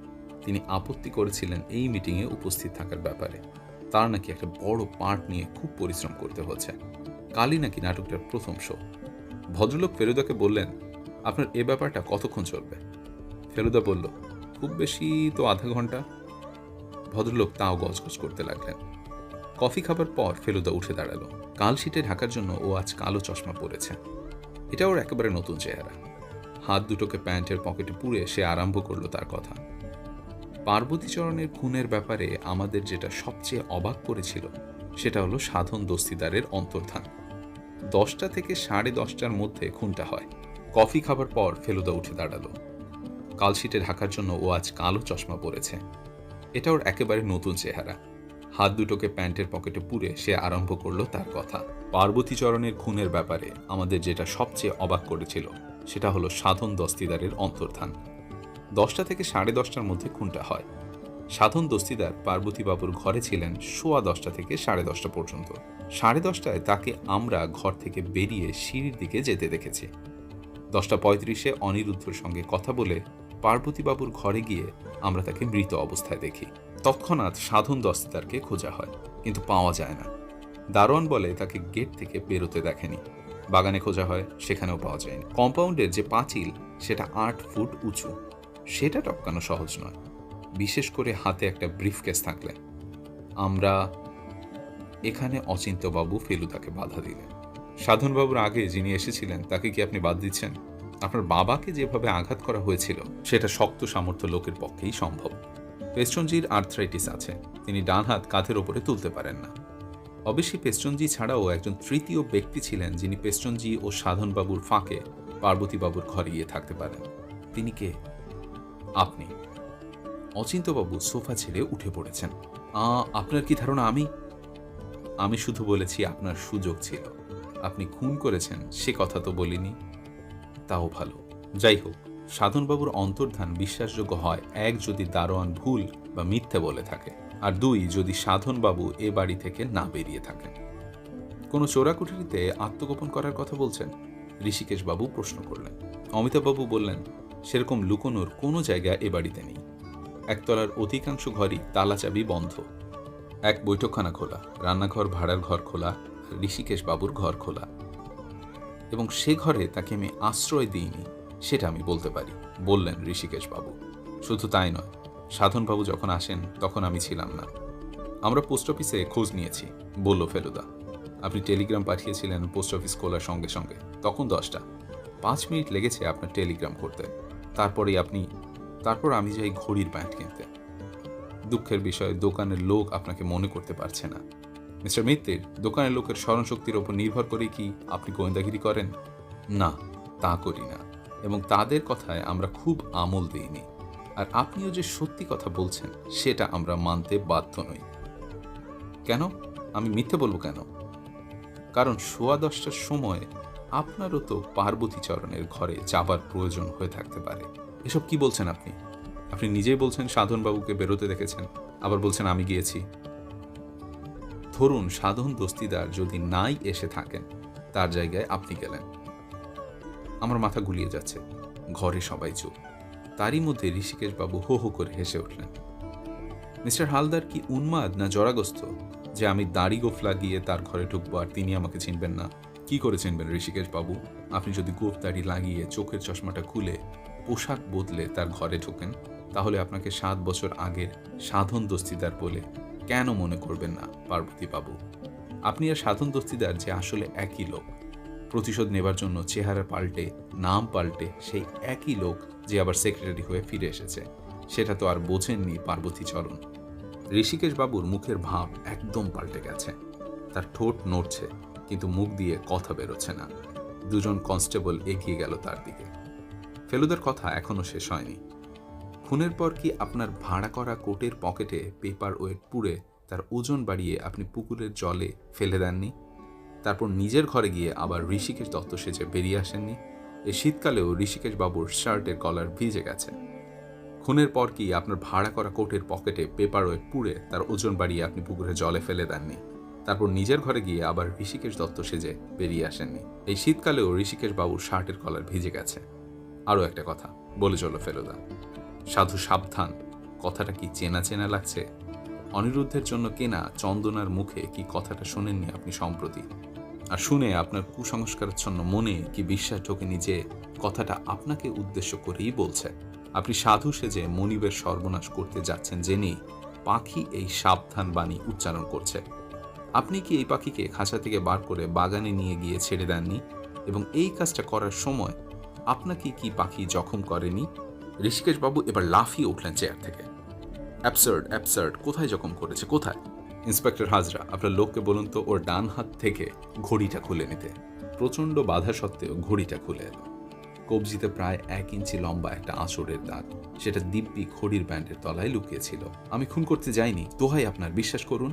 তিনি আপত্তি করেছিলেন এই মিটিংয়ে উপস্থিত থাকার ব্যাপারে। তার নাকি একটা বড় পার্ট নিয়ে খুব পরিশ্রম করতে হচ্ছে। কালই নাকি নাটকটার প্রথম শো। ভদ্রলোক ফেলুদাকে বললেন, আপনার এ ব্যাপারটা কতক্ষণ চলবে? ফেলুদা বলল, খুব বেশি তো আধা ঘন্টা। ভদ্রলোক তাও গজগজ করতে লাগলেন। কফি খাবার পর ফেলুদা উঠে দাঁড়ালো। কাল শীতে ঢাকার জন্য ও আজ কালো চশমা পরেছে। এটা ওর একেবারে নতুন চেহারা। হাত দুটোকে প্যান্টের পকেটে পুরে সে আরম্ভ করলো তার কথা। পার্বতীচরণের খুনের ব্যাপারে আমাদের যেটা সবচেয়ে অবাক করেছিল সেটা হলো সাধন দস্তিদারের অন্তর্ধান। 10টা থেকে 10:30টার মধ্যে খুনটা হয়। কফি খাবার পর ফেলুদা উঠে দাঁড়ালো। কালশিটে ঢাকার জন্য ও আজ কালো চশমা পরেছে। এটা ওর একেবারে নতুন চেহারা। হাত দুটোকে প্যান্টের পকেটে পুরে সে আরম্ভ করলো তার কথা। পার্বতীচরণের খুনের ব্যাপারে আমাদের যেটা সবচেয়ে অবাক করেছিল সেটা হলো সাধন দস্তিদারের অন্তর্ধান। 10টা থেকে 10:30টার মধ্যে খুনটা হয়। সাধন দস্তিদার পার্বতীবাবুর ঘরে ছিলেন 10:15 থেকে 10:30 পর্যন্ত। 10:30টায় তাকে আমরা ঘর থেকে বেরিয়ে সিঁড়ির দিকে যেতে দেখেছি। 10:35-এ অনিরুদ্ধর সঙ্গে কথা বলে পার্বতীবাবুর ঘরে গিয়ে আমরা তাকে মৃত অবস্থায় দেখি। তৎক্ষণাৎ সাধন দস্তিদারকে খোঁজা হয়, কিন্তু পাওয়া যায় না। দারোয়ান বলে তাকে গেট থেকে বেরোতে দেখেনি। বাগানে খোঁজা হয়, সেখানেও পাওয়া যায়নি। কম্পাউন্ডের যে পাঁচিল সেটা 8 ফুট উঁচু, সেটা টপকানো সহজ নয়, বিশেষ করে হাতে একটা ব্রিফকেস থাকলে। আমরা এখানে অচিন্ত্যবাবু ফেলুদাকে বাধা দিলেন। সাধনবাবুর আগে যিনি এসেছিলেন তাকে কি আপনি বাদ দিচ্ছেন? আপনার বাবাকে যেভাবে আঘাত করা হয়েছিল সেটা শক্ত সামর্থ্য লোকের পক্ষেই সম্ভব। পেস্টনজির আর্থ্রাইটিস আছে, তিনি ডান হাত কাঁধের ওপরে তুলতে পারেন না। অবশ্যই পেস্টনজি ছাড়াও একজন তৃতীয় ব্যক্তি ছিলেন যিনি পেস্টনজি ও সাধনবাবুর ফাঁকে পার্বতীবাবুর ঘরে গিয়ে থাকতে পারেন। তিনি কে? আপনি। অচিন্ত্যবাবু সোফা ছেড়ে উঠে পড়েছেন। আপনার কি ধারণা আমি শুধু বলেছি আপনার সুযোগ ছিল। আপনি খুন করেছেন সে কথা তো বলিনি। তাও ভালো। যাই হোক, সাধনবাবুর অন্তর্ধান বিশ্বাসযোগ্য হয়, 1 যদি দারোয়ান ভুল বা মিথ্যে বলে থাকে, আর 2 যদি সাধনবাবু এ বাড়ি থেকে না বেরিয়ে থাকেন। কোনো চোরাকুঠুরিতে আত্মগোপন করার কথা বলছেন? ঋষিকেশবাবু প্রশ্ন করলেন। অমিতাভবাবু বললেন, সেরকম লুকোনোর কোনো জায়গা এ বাড়িতে নেই। একতলার অধিকাংশ ঘরই তালা চাবি বন্ধ। এক বৈঠকখানা খোলা, রান্নাঘর ভাড়ার ঘর খোলা, ঋষিকেশবাবুর ঘর খোলা। এবং সে ঘরে তাকে আমি আশ্রয় দিইনি সেটা আমি বলতে পারি, বললেন ঋষিকেশবাবু। শুধু তাই নয়, সাধনবাবু যখন আসেন তখন আমি ছিলাম না। আমরা পোস্ট অফিসে খোঁজ নিয়েছি, বলল ফেলুদা। আপনি টেলিগ্রাম পাঠিয়েছিলেন পোস্ট অফিস খোলার সঙ্গে সঙ্গে, তখন 10টা। 5 মিনিট লেগেছে আপনার টেলিগ্রাম করতে। তারপর আমি যাই ঘড়ির প্যান্ট কিনতে। দুঃখের বিষয়, দোকানের লোক আপনাকে মনে করতে পারছে না। মিস্টার মিত্তির, দোকানের লোকের স্মরণশক্তির ওপর নির্ভর করে কি আপনি গোয়েন্দাগিরি করেন? না, তা করি না, এবং তাদের কথায় আমরা খুব আমল দিইনি। আর আপনিও যে সত্যি কথা বলছেন সেটা আমরা মানতে বাধ্য নই। কেন? আমি মিথ্যে বলবো কেন? কারণ 10:15টার সময় আপনারও তো পার্বতীচরণের ঘরে যাবার প্রয়োজন হয়ে থাকতে পারে। এসব কি বলছেন আপনি? আপনি নিজেই বলছেন সাধনবাবুকে বেরোতে দেখেছেন, আবার বলছেন আমি গিয়েছি। ধরুন সাধন দস্তিদার যদি নাই এসে থাকেন, তার জায়গায় আপনি গেলেন। আমার মাথা গুলিয়ে যাচ্ছে। ঘরে সবাই চুপ। তারই মধ্যে ঋষিকেশবাবু হো হো করে হেসে উঠলেন। মিস্টার হালদার কি উন্মাদ না জরাগ্রস্ত যে আমি দাড়ি গোফ লাগিয়ে তার ঘরে ঢুকবো আর তিনি আমাকে চিনবেন না? কি করে চিনবেন ঋষিকেশবাবু? আপনি যদি গোফ দাড়ি লাগিয়ে চোখের চশমাটা খুলে পোশাক বদলে তার ঘরে ঢোকেন, তাহলে আপনাকে 7 বছর আগের সাধন দস্তিদার বলে কেন মনে করবেন না পার্বতীবাবু? আপনি আর সাধন দস্তিদার যে আসলে একই লোক। প্রতিশোধ নেবার জন্য চেহারা পাল্টে, নাম পাল্টে সেই একই লোক যে আবার সেক্রেটারি হয়ে ফিরে এসেছে। সেটা তো আর বোঝেননি পার্বতীচরণ। ঋষিকেশ বাবুর মুখের ভাব একদম পাল্টে গেছে। তার ঠোঁট নড়ছে, কিন্তু মুখ দিয়ে কথা বেরোচ্ছে না। দুজন কনস্টেবল এগিয়ে গেল তার দিকে। ফেলুদার কথা এখনো শেষ হয়নি। খুনের পর কি আপনার ভাড়া করা কোটের পকেটে পেপার ওয়েট পুড়ে তার ওজন বাড়িয়ে আপনি পুকুরের জলে ফেলে দেননি? তারপর নিজের ঘরে গিয়ে আবার ঋষিকেশ দত্ত সেজে বেরিয়ে আসেননি? এই শীতকালেও ঋষিকেশ বাবুর শার্টের কলার ভিজে গেছে। খুনের পর কি আপনার ভাড়া করা কোটের পকেটে পেপার ওয়েট পুড়ে তার ওজন বাড়িয়ে আপনি পুকুরের জলে ফেলে দেননি? তারপর নিজের ঘরে গিয়ে আবার ঋষিকেশ দত্ত সেজে বেরিয়ে আসেননি? এই শীতকালেও ঋষিকেশ বাবুর শার্টের কলার ভিজে গেছে। আরও একটা কথা বলে চলো ফেলুদা, সাধু সাবধান। কথাটা কি চেনা চেনা লাগছে? অনিরুদ্ধের জন্য কেনা চন্দনার মুখে কি কথাটা শোনেননি আপনি সম্প্রতি? আর শুনে আপনার কুসংস্কারাচ্ছন্ন মনে কি বিশ্বাস ঢোকেনি যে কথাটা আপনাকে উদ্দেশ্য করেই বলছে? আপনি সাধু সেজে মনিবের সর্বনাশ করতে যাচ্ছেন জেনেই পাখি এই সাবধান বাণী উচ্চারণ করছে। আপনি কি এই পাখিকে খাঁচা থেকে বার করে বাগানে নিয়ে গিয়ে ছেড়ে দেননি? এবং এই কাজটা করার সময় আপনাকে কি পাখি জখম করেনি? ঋষিকেশ বাবু এবার লাফিয়ে উঠলেন চেয়ার থেকে। অ্যাবসার্ড, অ্যাবসার্ড, কোথায় জখম করেছে, কোথায়? ইন্সপেক্টর হাজরা, আপনার লোককে বলুন তো ওর ডান হাত থেকে ঘড়িটা খুলে নিতে। প্রচণ্ড বাধা সত্ত্বেও ঘড়িটা খুলে এলো। কবজিতে প্রায় 1 ইঞ্চি লম্বা একটা আঁচড়ের দাগ, সেটা দিব্যি ঘড়ির ব্যান্ডের তলায় লুকিয়েছিল। আমি খুন করতে যাইনি, দোহাই আপনার, বিশ্বাস করুন।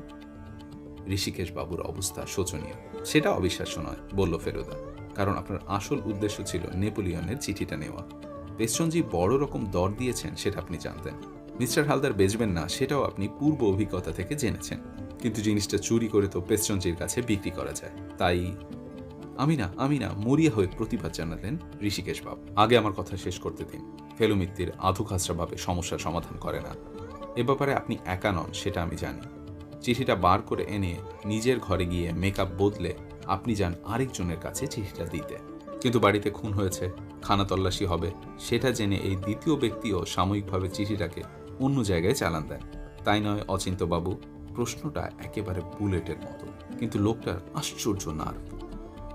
ঋষিকেশ বাবুর অবস্থা শোচনীয়। সেটা অবিশ্বাস্য নয়, বলল ফেলুদা, কারণ আপনার আসল উদ্দেশ্য ছিল নেপোলিয়নের চিঠিটা নেওয়া। পেছনজি বড় রকম দর দিয়েছেন সেটা আপনি জানতেন। মিস্টার হালদার বেচবেন না সেটাও আপনি পূর্ব অভিজ্ঞতা থেকে জেনেছেন। কিন্তু জিনিসটা চুরি করে তো পেছনজির কাছে বিক্রি করা যায়, তাই আমি না মরিয়া হয়ে প্রতিবাদ জানালেন ঋষিকেশ বাবু। আগে আমার কথা শেষ করতে দিন। ফেলু মিত্তির আধুখাসরাভাবে সমস্যার সমাধান করে না। এ ব্যাপারে আপনি একা নন, সেটা আমি জানি। চিঠিটা বার করে এনে নিজের ঘরে গিয়ে মেকআপ বদলে আপনি যান আরেকজনের কাছে চিঠিটা দিতে। কিন্তু বাড়িতে খুন হয়েছে, খানা তল্লাশি হবে, সেটা জেনে এই দ্বিতীয় ব্যক্তিও সাময়িকভাবে চিঠিটাকে অন্য জায়গায় চালান দেন, তাই নয় অচিন্ত্যবাবু? প্রশ্নটা একেবারে বুলেটের মতো, কিন্তু লোকটার আশ্চর্য নার্ভ।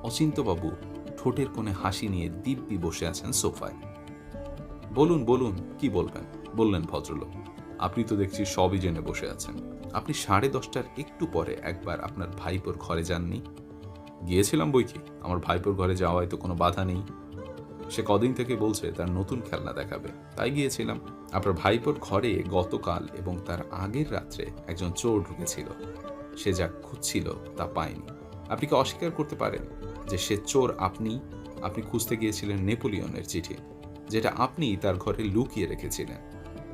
অচিন্ত্যবাবু ঠোঁটের কোণে হাসি নিয়ে দিব্যি বসে আছেন সোফায়। বলুন বলুন, কি বলবেন, বললেন ভদ্রলোক। আপনি তো দেখছি সবই জেনে বসে আছেন। আপনি 10:30টার একটু পরে একবার আপনার ভাইপোর ঘরে যাননি? গিয়েছিলাম বই কি, আমার ভাইপোর ঘরে যাওয়ায় তো কোনো বাধা নেই। সে কদিন থেকে বলছে তার নতুন খেলনা দেখাবে, তাই গিয়েছিলাম। আপনার ভাইপোর ঘরে গতকাল এবং তার আগের রাত্রে একজন চোর ঢুকেছিল। সে যা খুঁজছিল তা পায়নি। আপনি কি অস্বীকার করতে পারেন যে সে চোর আপনি খুঁজতে গিয়েছিলেন নেপোলিয়নের চিঠি, যেটা আপনি তার ঘরে লুকিয়ে রেখেছিলেন।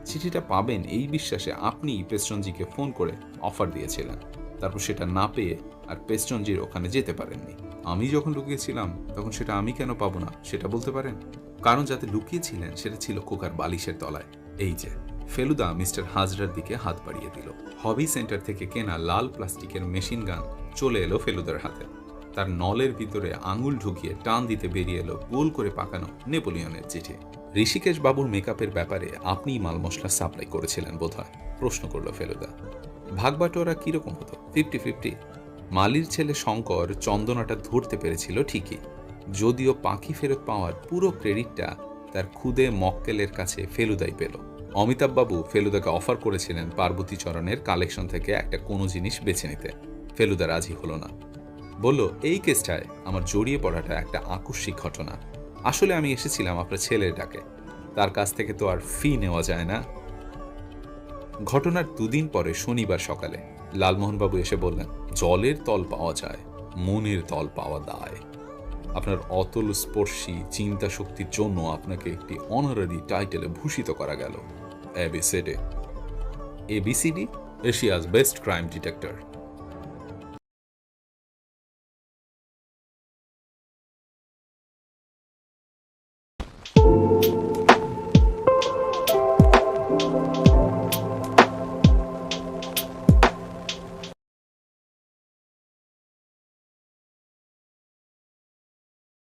চিঠিটা পাবেন এই বিশ্বাসে আপনি পেস্টনজিকে ফোন করে অফার দিয়েছিলেন। তারপর সেটা না পেয়ে আর পেস্টনজির ওখানে যেতে পারেননি। আমি যখন লুকিয়েছিলাম তখন সেটা আমি কেন পাবো না, সেটা বলতে পারেন? কারণ যাতে লুকিয়েছিলেন সেটা ছিল খোকার বালিশের তলায়। এই যে। ফেলুদা মিস্টার হাজরার দিকে হাত বাড়িয়ে দিল। হবি সেন্টার থেকে কেনা লাল প্লাস্টিকের মেশিন গান চলে এলো ফেলুদার হাতে। তার নলের ভিতরে আঙুল ঢুকিয়ে টান দিতে বেরিয়ে এলো গোল করে পাকানো নেপোলিয়নের চিঠি। ঋষিকেশ বাবুর মেকআপের ব্যাপারে আপনিই মাল মশলা সাপ্লাই করেছিলেন বোধহয়, প্রশ্ন করল ফেলুদা। ভাগবাটোয়ারা কিরকম হতো? 50-50। মালির ছেলে শঙ্কর চন্দনাটা ধরতে পেরেছিল ঠিকই, যদিও পাখি ফেরত পাওয়ার পুরো ক্রেডিটটা তার খুদে মক্কেলের কাছে ফেলুদাই পেল। অমিতাভবাবু ফেলুদাকে অফার করেছিলেন পার্বতীচরণের কালেকশন থেকে একটা কোনো জিনিস বেছে নিতে। ফেলুদা রাজি হলো না, বলল এই কেসটায় আমার জড়িয়ে পড়াটা একটা আকস্মিক ঘটনা। আসলে আমি এসেছিলাম আপনার ছেলের ডাকে, তার কাছ থেকে তো আর ফি নেওয়া যায় না। ঘটনার 2 দিন পরে শনিবার সকালে লালমোহনবাবু এসে বললেন, জলের তল পাওয়া যায়, মনের তল পাওয়া দায়। আপনার অতল স্পর্শী চিন্তা শক্তির জন্য আপনাকে একটি অনারারি টাইটেলে ভূষিত করা গেল, ABCD. ABCD, Asia's best crime detector.